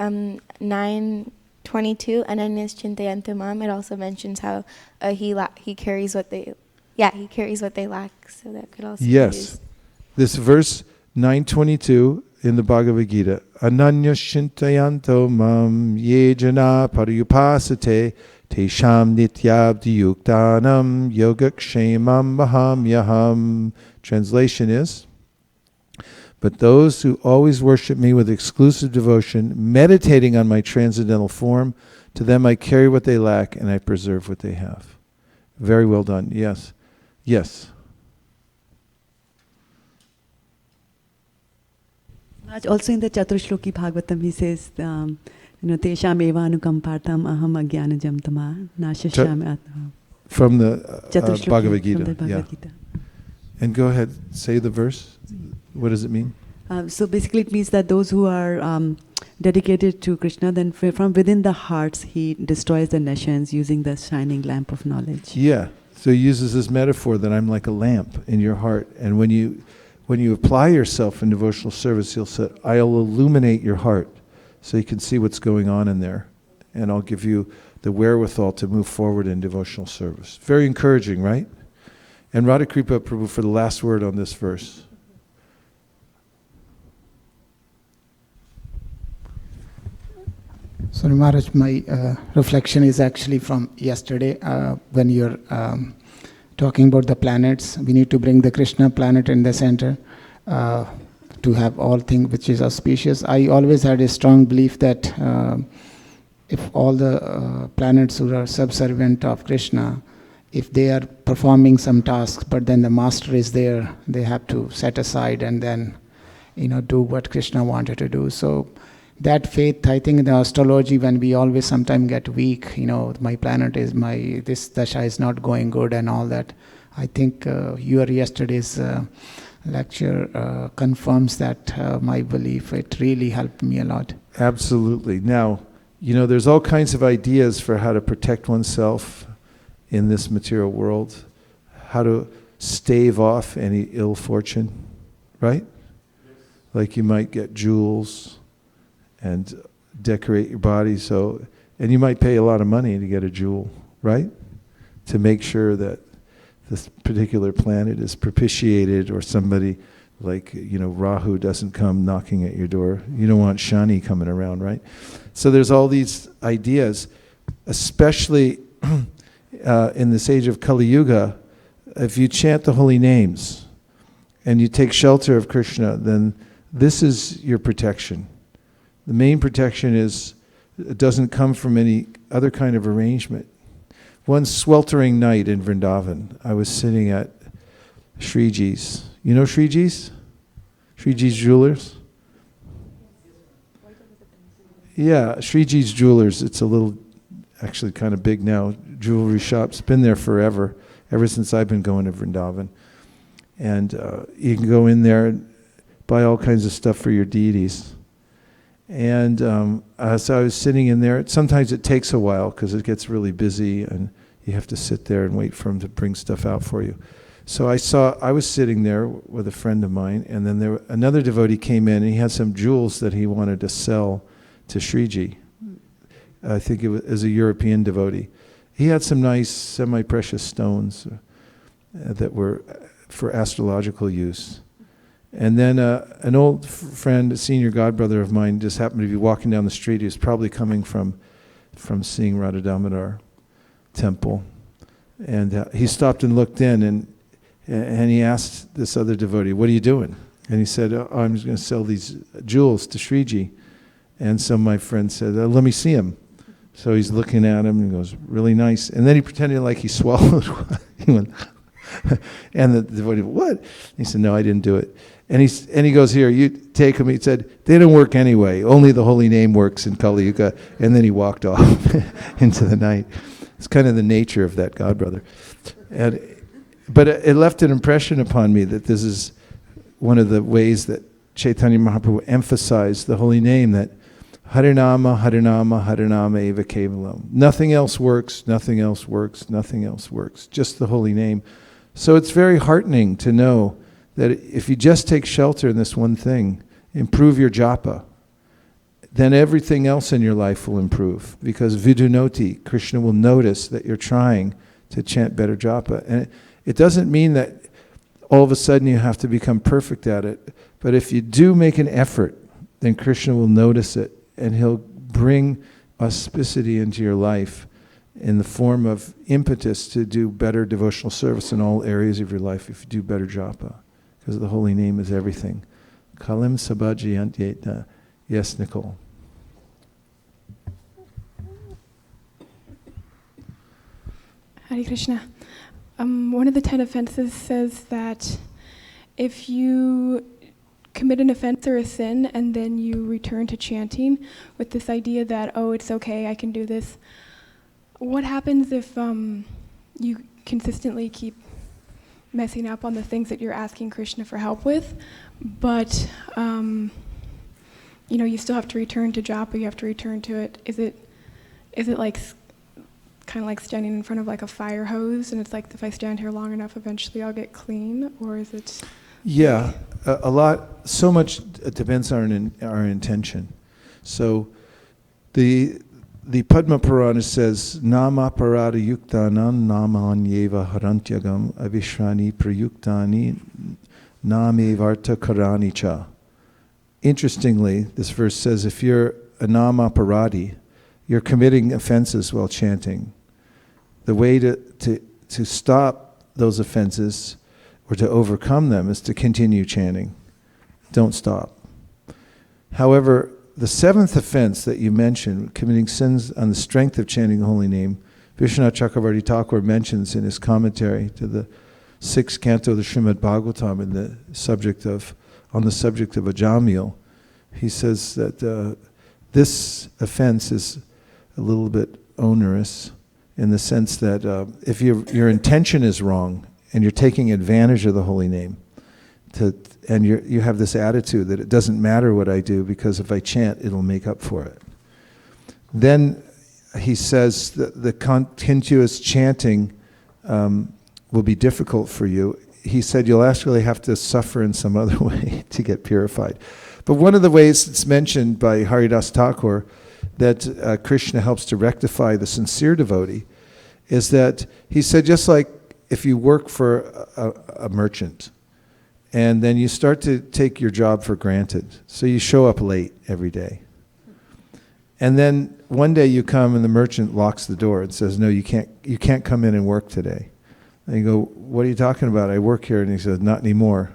9 22, Ananyas Chintayantamam, it also mentions how he carries what they lack. So that could also be Yes. used. This verse 922 in the Bhagavad Gita, Ananyas Chintayanto mam ye jana pariyupasate tesham nityabdi yuktanam yogakshemam mahamyaham. Translation is, but those who always worship me with exclusive devotion, meditating on my transcendental form, to them I carry what they lack and I preserve what they have. Very well done. Yes. Yes. Also in the Chaturshloki Bhagavatam, he says, Tesham eva anukampartam aham agyanajam tama nashashyami. From the Chaturshloki, Bhagavad Gita. from the Bhagavad Yeah. Gita. And go ahead, say the verse. What does it mean? So basically it means that those who are dedicated to Krishna, then from within the hearts, he destroys the nations using the shining lamp of knowledge. Yeah. So he uses this metaphor that I'm like a lamp in your heart. And when you apply yourself in devotional service, he'll say, I'll illuminate your heart so you can see what's going on in there. And I'll give you the wherewithal to move forward in devotional service. Very encouraging, right? And Radhakripa Prabhu for the last word on this verse. So Maharaj, my reflection is actually from yesterday when you're talking about the planets. We need to bring the Krishna planet in the center to have all things which is auspicious. I always had a strong belief that if all the planets who are subservient of Krishna, if they are performing some tasks, but then the master is there, they have to set aside and then, do what Krishna wanted to do. So that faith, I think in the astrology, when we always sometimes get weak, my planet is this dasha is not going good and all that. I think your yesterday's lecture confirms that my belief. It really helped me a lot. Absolutely. Now, there's all kinds of ideas for how to protect oneself in this material world, how to stave off any ill fortune, right? Yes. Like you might get jewels and decorate your body and you might pay a lot of money to get a jewel, right? To make sure that this particular planet is propitiated, or somebody like, Rahu doesn't come knocking at your door. You don't want Shani coming around, right? So there's all these ideas, especially in this age of Kali Yuga. If you chant the holy names and you take shelter of Krishna, then this is your protection. The main protection it doesn't come from any other kind of arrangement. One sweltering night in Vrindavan, I was sitting at Sriji's. You know Sriji's? Sriji's Jewelers? Yeah, Sriji's Jewelers. It's a little, actually kind of big now, jewelry shop. It's been there forever, ever since I've been going to Vrindavan. And you can go in there and buy all kinds of stuff for your deities. And so I was sitting in there. Sometimes it takes a while because it gets really busy and you have to sit there and wait for them to bring stuff out for you. So I was sitting there with a friend of mine, and then another devotee came in and he had some jewels that he wanted to sell to Sriji. I think it was as a European devotee. He had some nice semi-precious stones that were for astrological use. And then an old friend, a senior godbrother of mine, just happened to be walking down the street. He was probably coming from seeing Radha Damodar temple. And he stopped and looked in, and he asked this other devotee, "What are you doing?" And he said, "Oh, I'm just going to sell these jewels to Sriji." And so my friend said, "Let me see him." So he's looking at him and goes, "Really nice." And then he pretended like he swallowed one. He went, and the devotee, "What?" He said, "No, I didn't do it." And he goes, "Here, you take them." He said, "They don't work anyway. Only the holy name works in Kali Yuga." And then he walked off into the night. It's kind of the nature of that godbrother. But it left an impression upon me that this is one of the ways that Chaitanya Mahaprabhu emphasized the holy name, that Harinama, Harinama, Harinama eva kevalam. Nothing else works, nothing else works, nothing else works. Just the holy name. So it's very heartening to know that if you just take shelter in this one thing, improve your japa, then everything else in your life will improve. Because vidunoti, Krishna will notice that you're trying to chant better japa. And it doesn't mean that all of a sudden you have to become perfect at it. But if you do make an effort, then Krishna will notice it, and he'll bring auspicity into your life in the form of impetus to do better devotional service in all areas of your life if you do better japa. Because the holy name is everything. Kalim sabhajiyantyeta. Yes, Nicole. Hare Krishna. One of the 10 offenses says that if you commit an offense or a sin and then you return to chanting with this idea that, oh, it's okay, I can do this, what happens if you consistently keep messing up on the things that you're asking Krishna for help with, but you still have to return to japa, you have to return to it. Is it like kind of like standing in front of like a fire hose, and it's like if I stand here long enough, eventually I'll get clean, or is it? Yeah, so much depends on our intention. So the Padma Purana says, Nama parada yuktanam namanyeva harantyagam avishrani prayuktani name varta karani cha. Interestingly, this verse says if you're a nama paradi, you're committing offenses while chanting. The way to stop those offenses or to overcome them is to continue chanting. Don't stop. However, the seventh offense that you mentioned, committing sins on the strength of chanting the holy name, Vishwanath Chakravarti Thakur mentions in his commentary to the 6th canto of the Srimad Bhagavatam on the subject of Ajamil. He says that this offense is a little bit onerous in the sense that if your intention is wrong and you're taking advantage of the holy name, and you have this attitude that it doesn't matter what I do because if I chant, it'll make up for it. Then he says that the continuous chanting will be difficult for you. He said you'll actually have to suffer in some other way to get purified. But one of the ways it's mentioned by Haridas Thakur that Krishna helps to rectify the sincere devotee is that he said just like if you work for a merchant and then you start to take your job for granted, so you show up late every day. And then one day you come and the merchant locks the door and says, no, you can't come in and work today. And you go, what are you talking about? I work here. And he says, not anymore.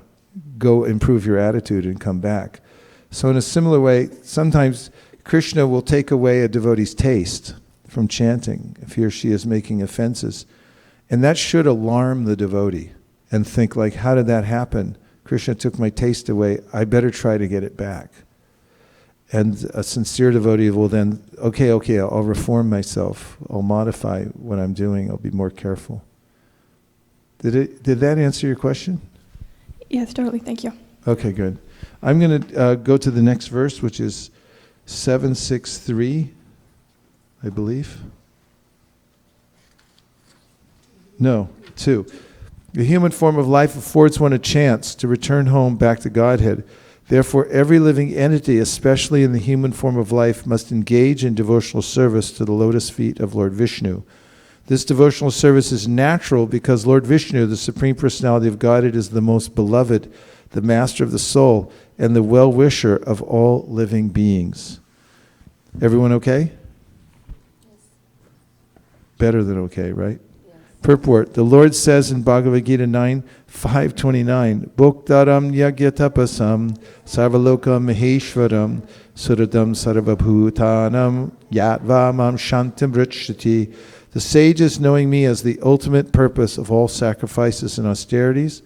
Go improve your attitude and come back. So in a similar way, sometimes Krishna will take away a devotee's taste from chanting if he or she is making offenses. And that should alarm the devotee and think like, how did that happen? Krishna took my taste away. I better try to get it back. And a sincere devotee will then, okay, I'll reform myself. I'll modify what I'm doing. I'll be more careful. Did that answer your question? Yes, totally. Thank you. Okay, good. I'm going to go to the next verse, which is 763, I believe. No, 2. The human form of life affords one a chance to return home back to Godhead. Therefore, every living entity, especially in the human form of life, must engage in devotional service to the lotus feet of Lord Vishnu. This devotional service is natural because Lord Vishnu, the Supreme Personality of Godhead, is the most beloved, the master of the soul, and the well-wisher of all living beings. Everyone okay? Yes. Better than okay, right? Yes. Purport. The Lord says in Bhagavad Gita 9:529, Bhoktaram yagyatapasam sarvaloka maheshwaram suradam sarvabhutanam yatva mam shantim vrichyati. The sages, knowing me as the ultimate purpose of all sacrifices and austerities,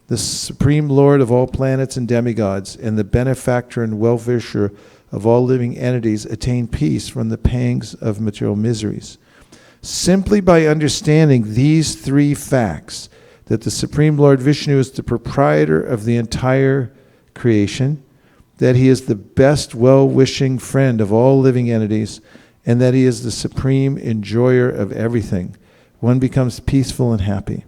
the supreme Lord of all planets and demigods, and the benefactor and well-wisher of all living entities, attain peace from the pangs of material miseries. Simply by understanding these 3 facts, that the Supreme Lord Vishnu is the proprietor of the entire creation, that he is the best well-wishing friend of all living entities, and that he is the supreme enjoyer of everything, one becomes peaceful and happy.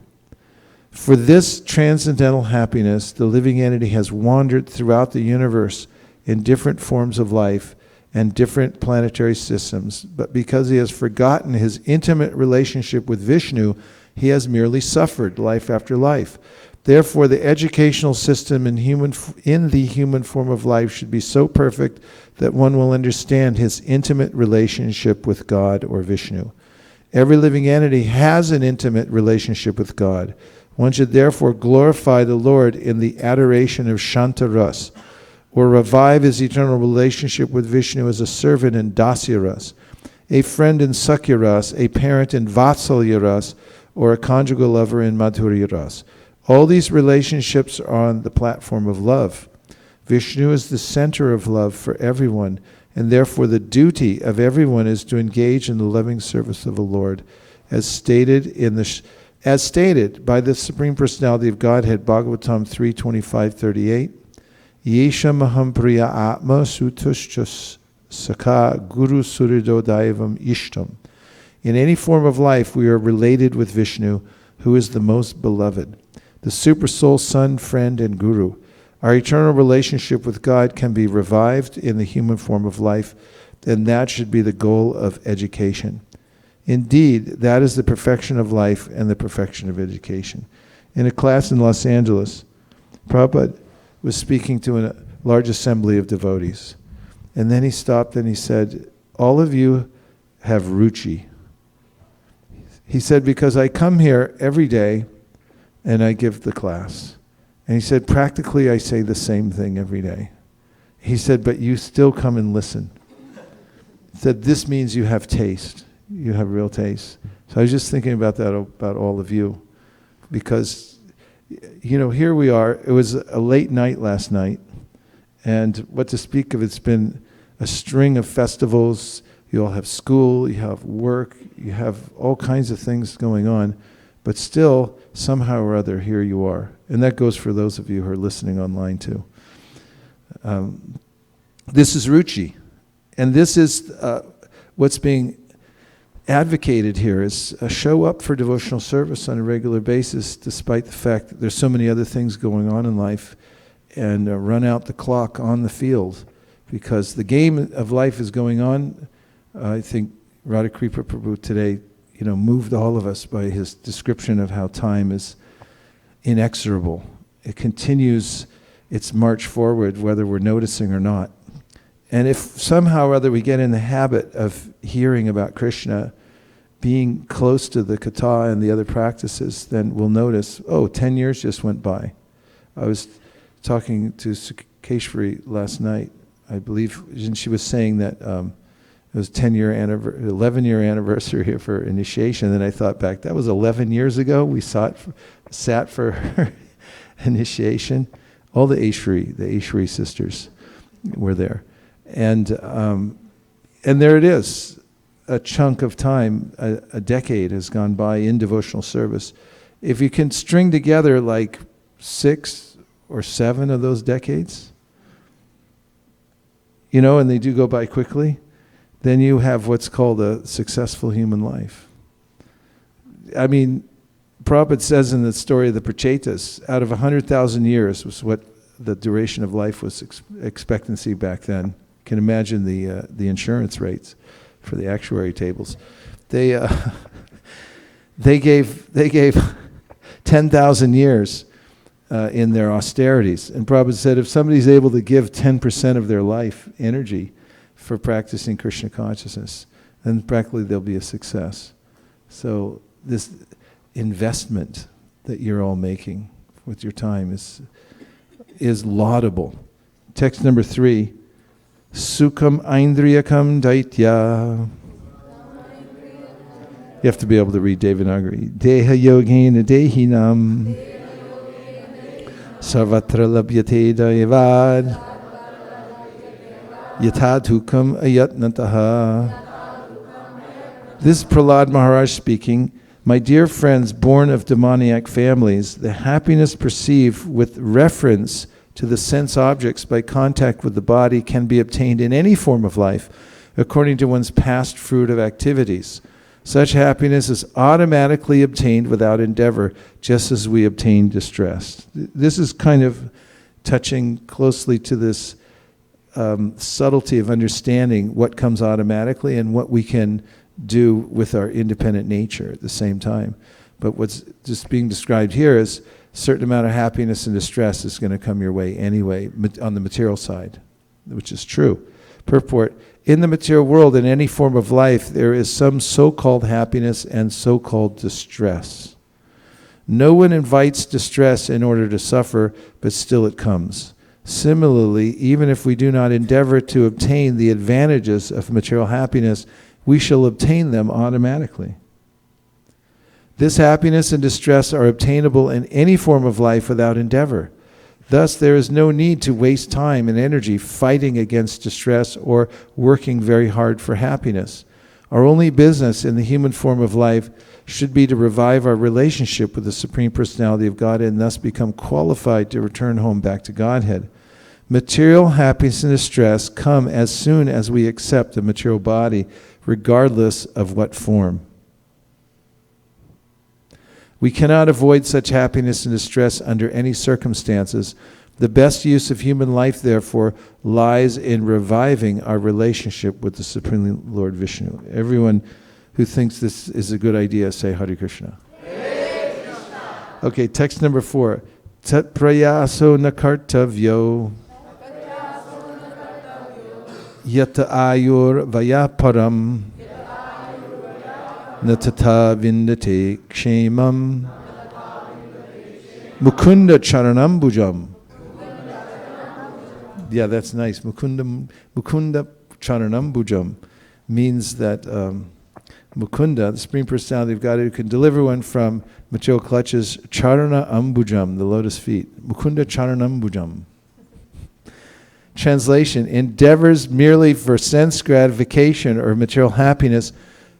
For this transcendental happiness, the living entity has wandered throughout the universe in different forms of life and different planetary systems, but because he has forgotten his intimate relationship with Vishnu, he has merely suffered life after life. Therefore, the educational system in the human form of life should be so perfect that one will understand his intimate relationship with God or Vishnu. Every living entity has an intimate relationship with God. One should therefore glorify the Lord in the adoration of Shantaras, or revive his eternal relationship with Vishnu as a servant in Dasyaras, a friend in Sakyaras, a parent in Vatsalyaras, or a conjugal lover in Madhuryaras. All these relationships are on the platform of love. Vishnu is the center of love for everyone, and therefore the duty of everyone is to engage in the loving service of the Lord, as stated by the Supreme Personality of Godhead, Bhagavatam 3:25-38. Yesha maham priya atma sutushchas sakha guru surido daivam ishtam. In any form of life, we are related with Vishnu, who is the most beloved, the super soul, son, friend, and guru. Our eternal relationship with God can be revived in the human form of life, and that should be the goal of education. Indeed, that is the perfection of life and the perfection of education. In a class in Los Angeles, Prabhupada was speaking to a large assembly of devotees. And then he stopped and he said, all of you have ruchi. He said, because I come here every day and I give the class. And he said, practically I say the same thing every day. He said, but you still come and listen. He said, this means you have taste. You have real taste. So I was just thinking about that, about all of you. Because, you know, here we are. It was a late night last night. And what to speak of, it's been a string of festivals. You all have school, you have work, you have all kinds of things going on. But still, somehow or other, here you are. And that goes for those of you who are listening online too. This is Ruchi. And this is what's being advocated here, is show up for devotional service on a regular basis, despite the fact that there's so many other things going on in life, and run out the clock on the field. Because the game of life is going on. I think Radhakripa Prabhu today, moved all of us by his description of how time is inexorable. It continues its march forward, whether we're noticing or not. And if somehow or other we get in the habit of hearing about Krishna, being close to the katha and the other practices, then we'll notice, 10 years just went by. I was talking to Sukeshwari last night, I believe, and she was saying that it was 11-year anniversary for initiation. And I thought back, that was 11 years ago. We sat for her initiation. All the Aishwari sisters were there. And there it is. A chunk of time, a decade has gone by in devotional service. If you can string together like 6 or 7 of those decades, and they do go by quickly, then you have what's called a successful human life. I mean, Prabhupada says in the story of the Prachetas, out of 100,000 years was what the duration of life was, expectancy back then. You can imagine the insurance rates for the actuary tables. They gave 10,000 years in their austerities. And Prabhupada said, if somebody's able to give 10% of their life energy for practicing Krishna consciousness, then practically there'll be a success. So this investment that you're all making with your time is laudable. Text number 3, Sukham Aindriyakam Daitya. You have to be able to read Devanagari. Deha Yogena Dehinam Sarvatra Labhyate Dayavad Yatadhukam Ayatnataha. This is Prahlad Maharaj speaking. My dear friends born of demoniac families, the happiness perceived with reference to the sense objects by contact with the body can be obtained in any form of life according to one's past fruit of activities. Such happiness is automatically obtained without endeavor, just as we obtain distress. This is kind of touching closely to this subtlety of understanding what comes automatically and what we can do with our independent nature at the same time. But what's just being described here is a certain amount of happiness and distress is going to come your way anyway on the material side, which is true. Purport: in the material world, in any form of life, there is some so-called happiness and so-called distress. No one invites distress in order to suffer, but still it comes. Similarly, even if we do not endeavor to obtain the advantages of material happiness, we shall obtain them automatically. This happiness and distress are obtainable in any form of life without endeavor. Thus, there is no need to waste time and energy fighting against distress or working very hard for happiness. Our only business in the human form of life should be to revive our relationship with the Supreme Personality of Godhead and thus become qualified to return home back to Godhead. Material happiness and distress come as soon as we accept the material body, regardless of what form. We cannot avoid such happiness and distress under any circumstances. The best use of human life, therefore, lies in reviving our relationship with the Supreme Lord Vishnu. Everyone who thinks this is a good idea, say Hare Krishna. Hare Krishna. Okay, text number 4. Tat prayaso nakartavyo yata ayur vayaparam natata vindate kshemam mukunda charanam bhujam. Yeah, that's nice. Mukunda charanam bhujam means that Mukunda, the Supreme Personality of Godhead, who can deliver one from material clutches, charana ambujam, the lotus feet. Mukunda charanam bhujam. Translation: endeavors merely for sense gratification or material happiness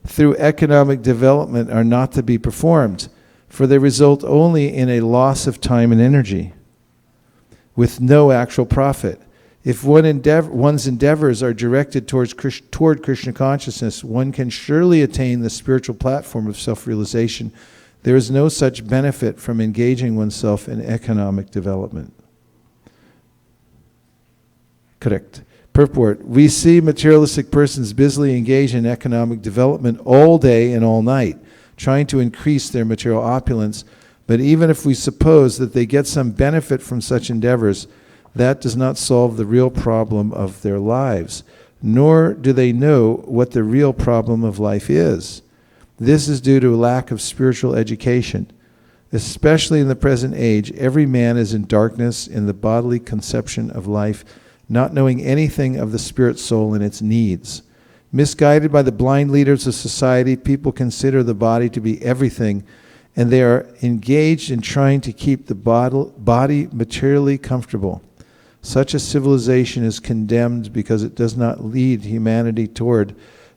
through economic development are not to be performed, for they result only in a loss of time and energy, with no actual profit. If one's endeavors are directed toward Krishna consciousness, one can surely attain the spiritual platform of self-realization. There is no such benefit from engaging oneself in economic development. Correct. Purport: we see materialistic persons busily engaged in economic development all day and all night, trying to increase their material opulence. But even if we suppose that they get some benefit from such endeavors, that does not solve the real problem of their lives, nor do they know what the real problem of life is. This is due to a lack of spiritual education. Especially in the present age, every man is in darkness in the bodily conception of life, not knowing anything of the spirit soul and its needs. Misguided by the blind leaders of society, people consider the body to be everything, and they are engaged in trying to keep the body materially comfortable. Such a civilization is condemned because it does not lead humanity toward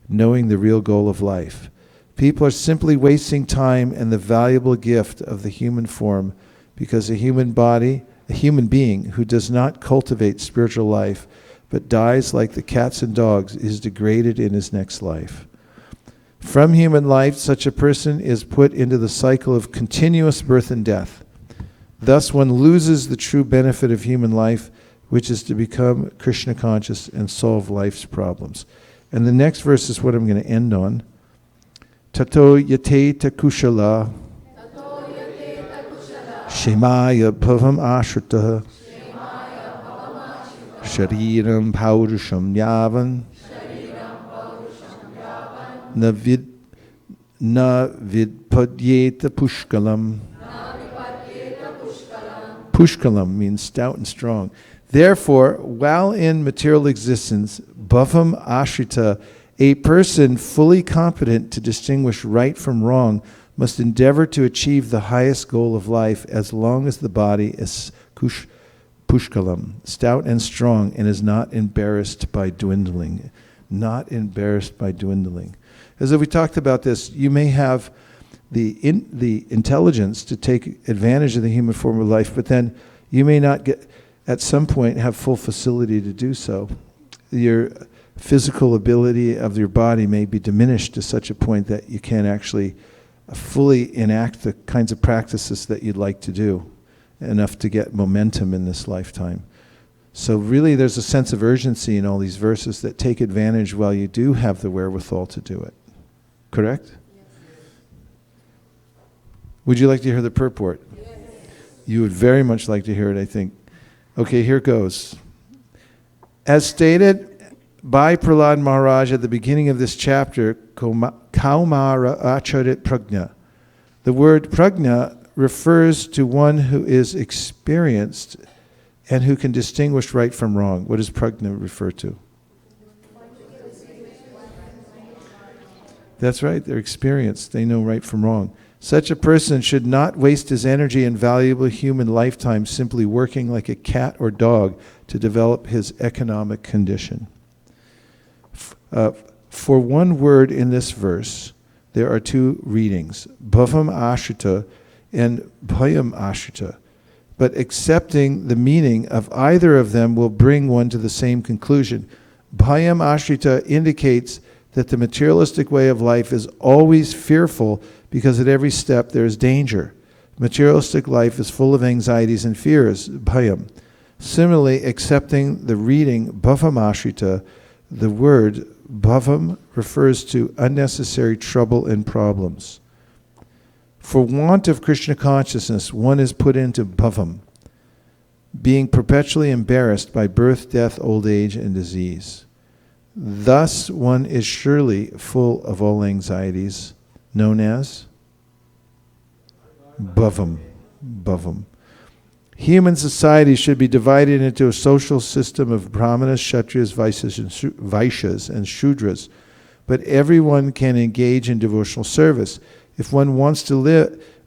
knowing the real goal of life. People are simply wasting time and the valuable gift of the human form because a human being who does not cultivate spiritual life but dies like the cats and dogs is degraded in his next life. From human life, such a person is put into the cycle of continuous birth and death. Thus one loses the true benefit of human life, which is to become Krishna conscious and solve life's problems. And the next verse is what I'm going to end on. Tato yate takushala shemaya bhavam ashrita shariram paurusham yavan na vidpadyeta pushkalam. Pushkalam means stout and strong. Therefore, while in material existence, bhavam ashrita, a person fully competent to distinguish right from wrong must endeavor to achieve the highest goal of life as long as the body is pushkalam, stout and strong, and is not embarrassed by dwindling. Not embarrassed by dwindling. As if we talked about this, you may have the intelligence to take advantage of the human form of life, but then you may not at some point have full facility to do so. Your physical ability of your body may be diminished to such a point that you can't actually fully enact the kinds of practices that you'd like to do, enough to get momentum in this lifetime. So really there's a sense of urgency in all these verses that take advantage while you do have the wherewithal to do it. Correct? Yes. Would you like to hear the purport? Yes. You would very much like to hear it, I think. Okay, here goes. As stated by Prahlad Maharaj at the beginning of this chapter, Kaumara Acharit Prajna. The word prajna refers to one who is experienced and who can distinguish right from wrong. What does prajna refer to? That's right, they're experienced. They know right from wrong. Such a person should not waste his energy and valuable human lifetime simply working like a cat or dog to develop his economic condition. For one word in this verse, there are two readings, bhavam ashrita and bhayam ashrita. But accepting the meaning of either of them will bring one to the same conclusion. Bhayam ashrita indicates that the materialistic way of life is always fearful because at every step there is danger. Materialistic life is full of anxieties and fears, bhayam. Similarly, accepting the reading bhavam ashrita, the word bhavam refers to unnecessary trouble and problems. For want of Krishna consciousness, one is put into bhavam, being perpetually embarrassed by birth, death, old age, and disease. Thus, one is surely full of all anxieties, known as bhavam. Bhavam. Human society should be divided into a social system of brahmanas, kshatriyas, vaishyas, and shudras, but everyone can engage in devotional service. If one wants to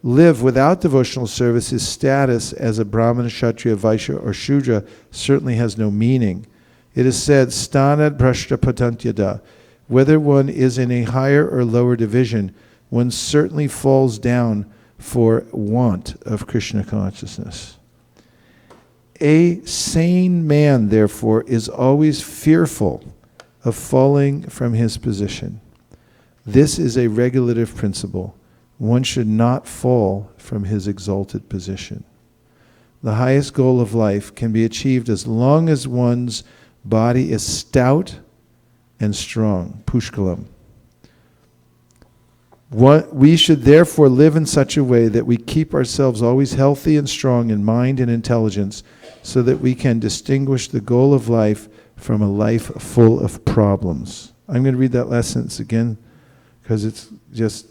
live without devotional service, his status as a brahmana, kshatriya, vaishya, or shudra certainly has no meaning. It is said, stanad brashta patantyada. Whether one is in a higher or lower division, one certainly falls down for want of Krishna consciousness. A sane man, therefore, is always fearful of falling from his position. This is a regulative principle. One should not fall from his exalted position. The highest goal of life can be achieved as long as one's body is stout and strong, pushkalam. We should therefore live in such a way that we keep ourselves always healthy and strong in mind and intelligence, so that we can distinguish the goal of life from a life full of problems. I'm going to read that last sentence again because it's just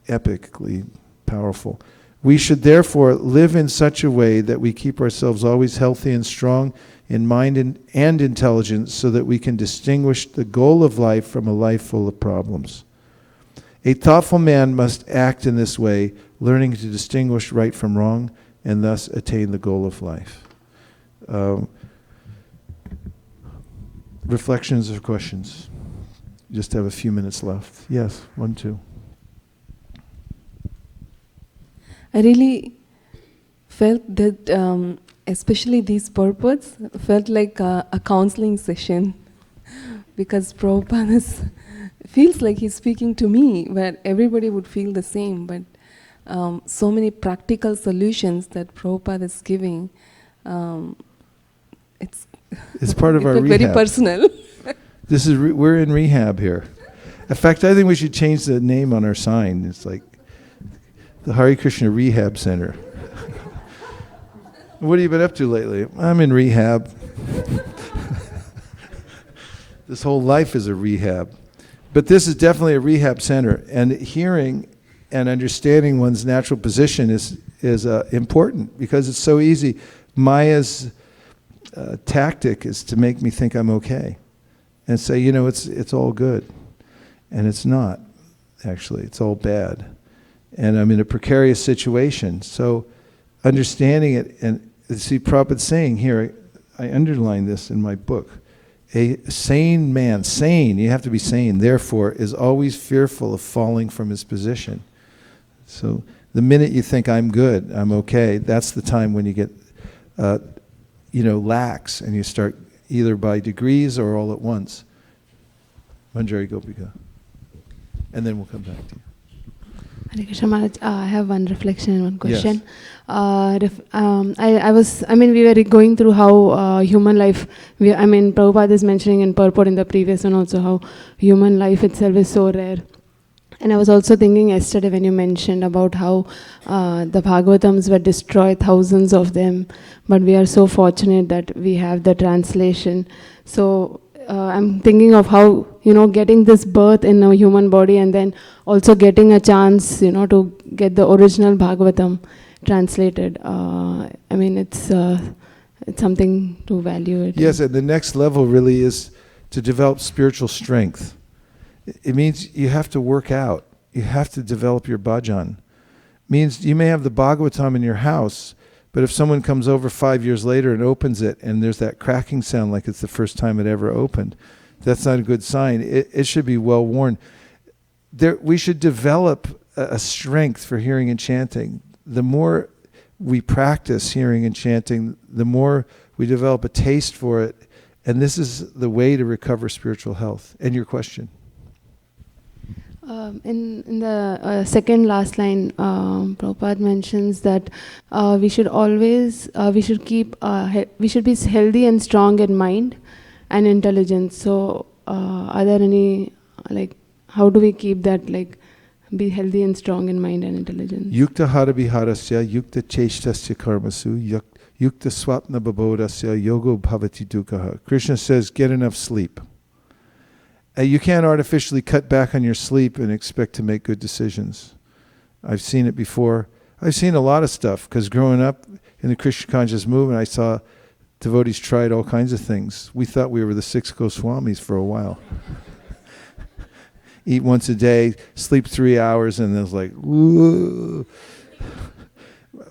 epically powerful. We should therefore live in such a way that we keep ourselves always healthy and strong in mind and intelligence, so that we can distinguish the goal of life from a life full of problems. A thoughtful man must act in this way, learning to distinguish right from wrong, and thus attain the goal of life. Reflections or questions? Just have a few minutes left. Yes, 1, 2. I really felt that, especially these purports, felt like a counseling session, because Prabhupada feels like he's speaking to me, where everybody would feel the same, but so many practical solutions that Prabhupada is giving. It's part of our rehab. Very personal. We're in rehab here. In fact, I think we should change the name on our sign. It's like the Hare Krishna Rehab Center. What have you been up to lately? I'm in rehab. This whole life is a rehab. But this is definitely a rehab center. And hearing and understanding one's natural position is important, because it's so easy. Maya's tactic is to make me think I'm okay and say, it's all good. And it's not, actually. It's all bad. And I'm in a precarious situation. So understanding it, and see Prabhupada's saying here, I underline this in my book, a sane man, you have to be sane, therefore, is always fearful of falling from his position. So the minute you think I'm good, I'm okay, that's the time when you get lax, and you start either by degrees or all at once. Manjari Gopika. And then we'll come back to you. Hare Krishna Maharaj, I have one reflection and one question. Yes. We were going through how human life, Prabhupada is mentioning in purport in the previous one also how human life itself is so rare. And I was also thinking yesterday when you mentioned about how the Bhagavatams were destroyed, thousands of them, but we are so fortunate that we have the translation. So I'm thinking of how, getting this birth in a human body and then also getting a chance, to get the original Bhagavatam translated. It's something to value it. Yes, and the next level really is to develop spiritual strength. It means you have to work out. You have to develop your bhajan. Means you may have the Bhagavatam in your house, but if someone comes over 5 years later and opens it and there's that cracking sound like it's the first time it ever opened, that's not a good sign. It should be well worn. We should develop a strength for hearing and chanting. The more we practice hearing and chanting, the more we develop a taste for it. And this is the way to recover spiritual health. And your question? In the second last line, Prabhupada mentions that we should be healthy and strong in mind and intelligence. So, are there any, how do we keep that, be healthy and strong in mind and intelligence? Yukta hara viharasya, yukta cheshtasya karmasu, yukta swapna babodasya, yogo bhavati dukkha. Krishna says, get enough sleep. You can't artificially cut back on your sleep and expect to make good decisions. I've seen it before. I've seen a lot of stuff, because growing up in the Krishna conscious movement, I saw devotees tried all kinds of things. We thought we were the 6 Goswamis for a while. Eat once a day, sleep 3 hours, and it was like, whoa.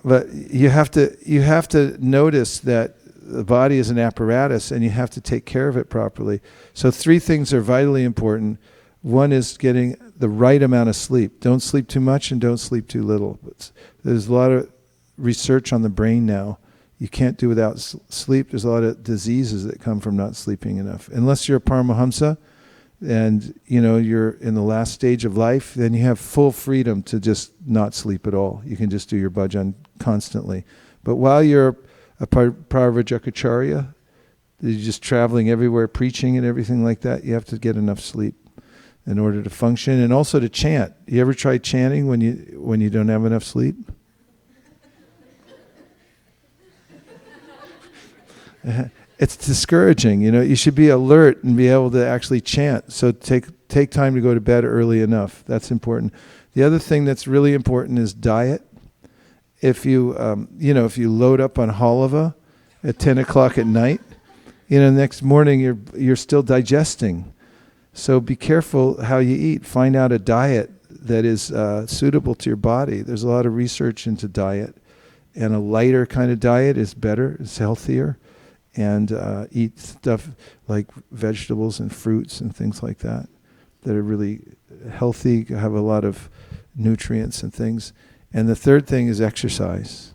But you have to notice that the body is an apparatus and you have to take care of it properly. So 3 things are vitally important. One is getting the right amount of sleep. Don't sleep too much and don't sleep too little. There's a lot of research on the brain now. You can't do without sleep. There's a lot of diseases that come from not sleeping enough. Unless you're a Paramahamsa and you're in the last stage of life, then you have full freedom to just not sleep at all. You can just do your bhajan constantly. But while you're a Paravajakacharya, you're just traveling everywhere, preaching and everything like that, you have to get enough sleep in order to function and also to chant. You ever try chanting when you don't have enough sleep? It's discouraging. You should be alert and be able to actually chant. So take time to go to bed early enough. That's important. The other thing that's really important is diet. If you load up on halava at 10 o'clock at night, next morning you're still digesting. So be careful how you eat. Find out a diet that is suitable to your body. There's a lot of research into diet, and a lighter kind of diet is better, it's healthier, and eat stuff like vegetables and fruits and things like that are really healthy, have a lot of nutrients and things. And the third thing is exercise.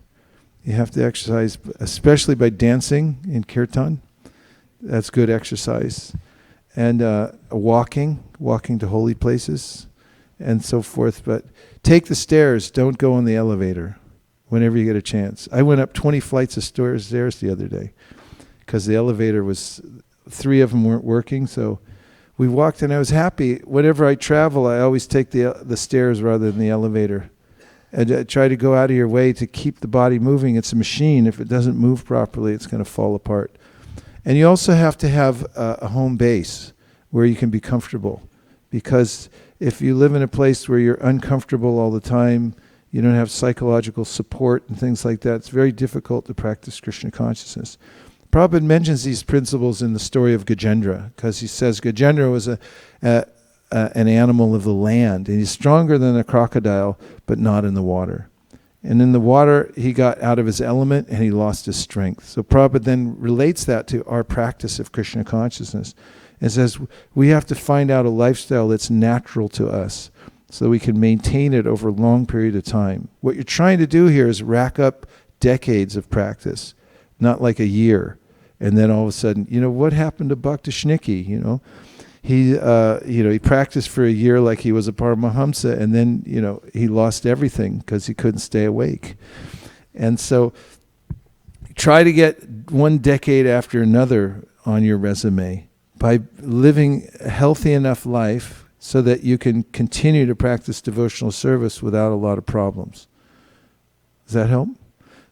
You have to exercise, especially by dancing in kirtan. That's good exercise. And walking to holy places and so forth. But take the stairs, don't go on the elevator whenever you get a chance. I went up 20 flights of stairs the other day because the elevator was, 3 of them weren't working. So we walked and I was happy. Whenever I travel, I always take the stairs rather than the elevator. And try to go out of your way to keep the body moving. It's a machine. If it doesn't move properly, it's going to fall apart. And you also have to have a home base where you can be comfortable. Because if you live in a place where you're uncomfortable all the time, you don't have psychological support and things like that, it's very difficult to practice Krishna consciousness. Prabhupada mentions these principles in the story of Gajendra, because he says Gajendra was an animal of the land, and he's stronger than a crocodile, but not in the water. And in the water, he got out of his element and he lost his strength. So Prabhupada then relates that to our practice of Krishna consciousness and says we have to find out a lifestyle that's natural to us so we can maintain it over a long period of time. What you're trying to do here is rack up decades of practice, not like a year. And then all of a sudden, what happened to Bhakta Shnikki, he practiced for a year like he was a Paramahamsa, and then, he lost everything because he couldn't stay awake. And so try to get 1 decade after another on your resume by living a healthy enough life so that you can continue to practice devotional service without a lot of problems. Does that help?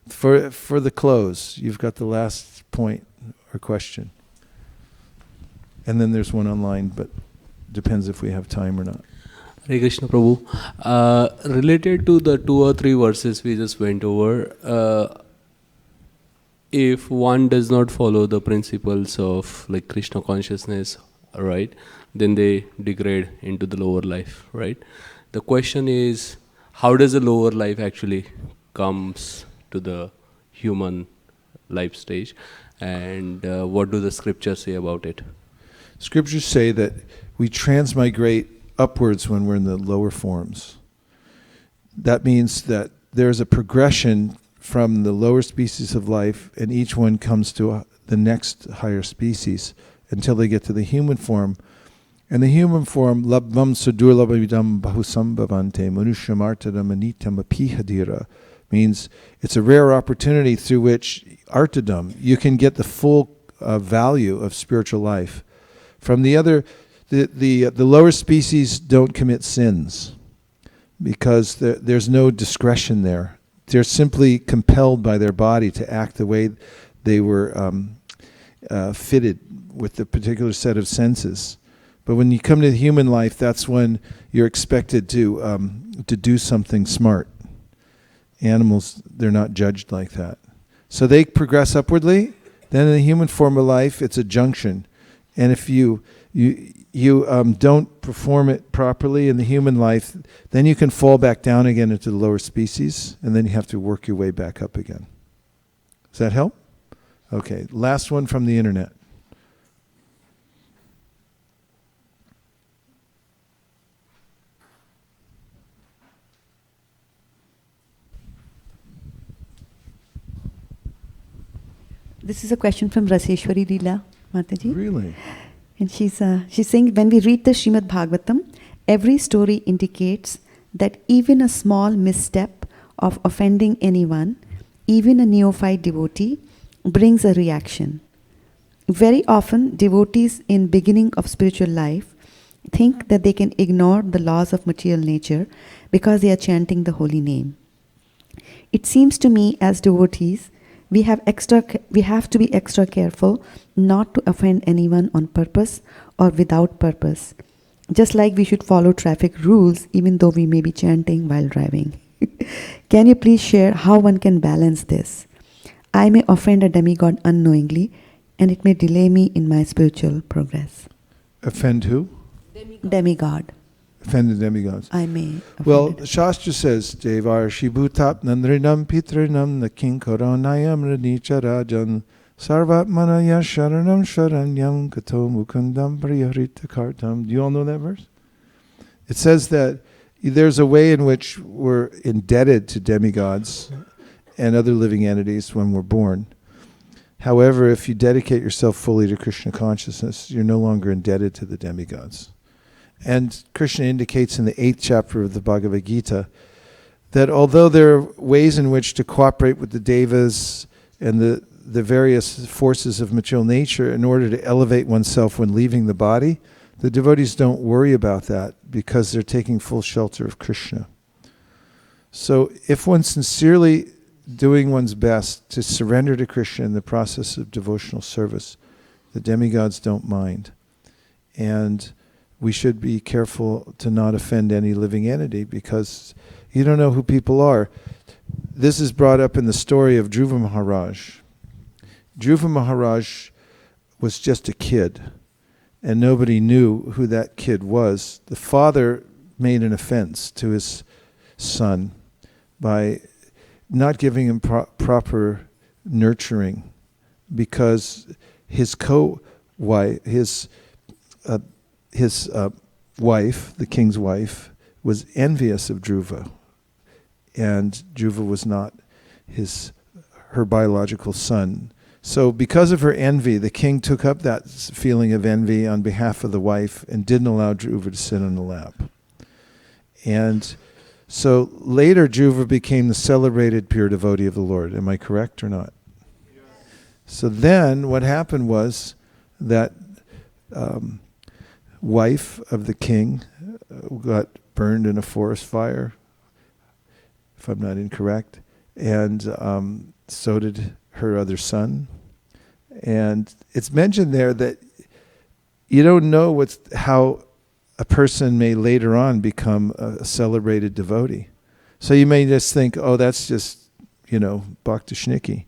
For the close, you've got the last point or question. And then there's one online, but depends if we have time or not. Hare Krishna Prabhu. Related to the 2 or 3 verses we just went over, if one does not follow the principles of like Krishna consciousness, right, then they degrade into the lower life, right? The question is, how does the lower life actually comes to the human life stage, and what do the scriptures say about it? Scriptures say that we transmigrate upwards when we're in the lower forms. That means that there's a progression from the lower species of life, and each one comes to the next higher species until they get to the human form. And the human form, labvam sudurlabhavidam bahusambhavante manushamartadam anitam apihadira, means it's a rare opportunity through which artadam, you can get the full value of spiritual life. From the other, the lower species don't commit sins because there's no discretion there. They're simply compelled by their body to act the way they were fitted with the particular set of senses. But when you come to the human life, that's when you're expected to do something smart. Animals, they're not judged like that. So they progress upwardly. Then in the human form of life, it's a junction. And if you don't perform it properly in the human life, then you can fall back down again into the lower species, and then you have to work your way back up again. Does that help? Okay, last one from the internet. This is a question from Raseshwari Leela Mataji. Really? And she's saying, when we read the Srimad Bhagavatam, every story indicates that even a small misstep of offending anyone, even a neophyte devotee, brings a reaction. Very often, devotees in beginning of spiritual life think that they can ignore the laws of material nature because they are chanting the holy name. It seems to me as devotees, we have to be extra careful not to offend anyone on purpose or without purpose. Just like we should follow traffic rules even though we may be chanting while driving. Can you please share how one can balance this? I may offend a demigod unknowingly, and it may delay me in my spiritual progress. Offend who? Demigod. Offend the demigods. I may. Well, the Shastra says, Devar Shibhutap Nandrinam Pitrinam Nakin Koronayam Ranicha Rajan Sarvatmanaya Sharanam Sharanyam Kato Mukundam Priyahrita Kartam. Do you all know that verse? It says that there's a way in which we're indebted to demigods and other living entities when we're born. However, if you dedicate yourself fully to Krishna consciousness, you're no longer indebted to the demigods. And Krishna indicates in the 8th chapter of the Bhagavad Gita that although there are ways in which to cooperate with the devas and the various forces of material nature in order to elevate oneself when leaving the body, the devotees don't worry about that because they're taking full shelter of Krishna. So if one's sincerely doing one's best to surrender to Krishna in the process of devotional service, the demigods don't mind. And we should be careful to not offend any living entity because you don't know who people are. This is brought up in the story of Dhruva Maharaj. Dhruva Maharaj was just a kid, and nobody knew who that kid was. The father made an offense to his son by not giving him proper nurturing because his wife, the king's wife, was envious of Dhruva, and Dhruva was not her biological son, So because of her envy, the king took up that feeling of envy on behalf of the wife and didn't allow Dhruva to sit on the lap. And so later Dhruva became the celebrated pure devotee of the Lord. Am I correct or not? Yes. So then what happened was that wife of the king got burned in a forest fire, if I'm not incorrect, and so did her other son. And it's mentioned there that you don't know how a person may later on become a celebrated devotee. So you may just think, oh, that's just, Bhakti Shniki.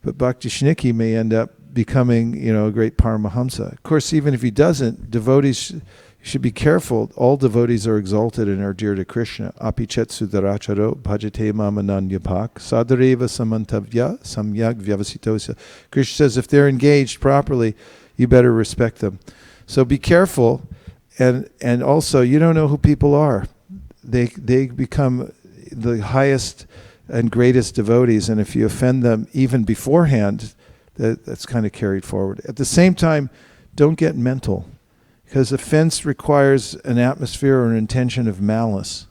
But Bhakti Shniki may end up becoming, a great Paramahamsa. Of course, even if he doesn't, devotees should be careful. All devotees are exalted and are dear to Krishna. Apichet sudaracharo bhajate mamananyapak sadareva samantavya samyak vyavasitosya. Krishna says if they're engaged properly, you better respect them. So be careful. And also, you don't know who people are. They become the highest and greatest devotees, and if you offend them even beforehand, that's kind of carried forward. At the same time, don't get mental, because offense requires an atmosphere or an intention of malice.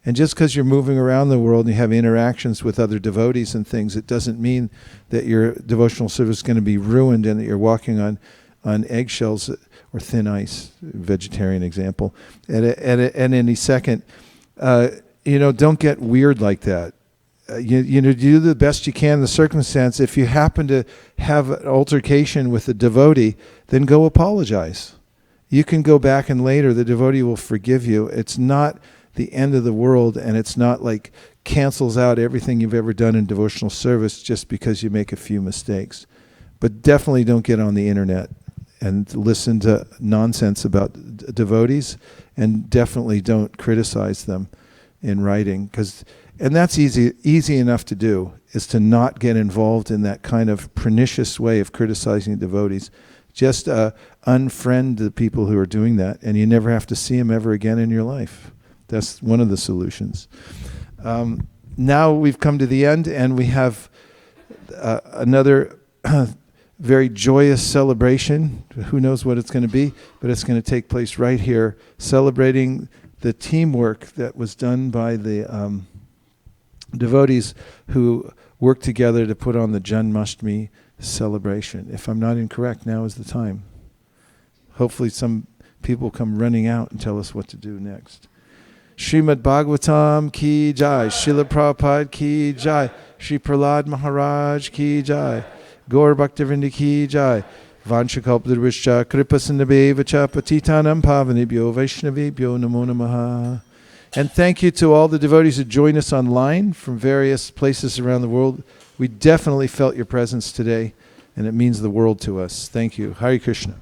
And just because you're moving around the world and you have interactions with other devotees and things, it doesn't mean that your devotional service is going to be ruined and that you're walking on eggshells or thin ice, vegetarian example, at any second. Don't get weird like that. You do the best you can in the circumstance. If you happen to have an altercation with a devotee, then go apologize. You can go back and later the devotee will forgive you. It's not the end of the world, and it's not like cancels out everything you've ever done in devotional service just because you make a few mistakes. But definitely don't get on the internet and listen to nonsense about devotees, and definitely don't criticize them in writing, and that's easy enough to do, is to not get involved in that kind of pernicious way of criticizing devotees. Just unfriend the people who are doing that, and you never have to see them ever again in your life. That's one of the solutions. Now we've come to the end, and we have another very joyous celebration. Who knows what it's going to be, but it's going to take place right here, celebrating the teamwork that was done by the devotees who worked together to put on the Janmashtami celebration. If I'm not incorrect, now is the time. Hopefully some people come running out and tell us what to do next. Srimad Bhagavatam ki jai, Srila Prabhupada ki jai, Shri Prahlad Maharaj ki jai, Gaur Bhaktivinoda ki jai, Vanchakalpadrishcha Kripasindabevacha Patitanam Pavanibhyo Vaishnavibhyo Namo Namaha. And thank you to all the devotees who joined us online from various places around the world. We definitely felt your presence today, and it means the world to us. Thank you. Hare Krishna.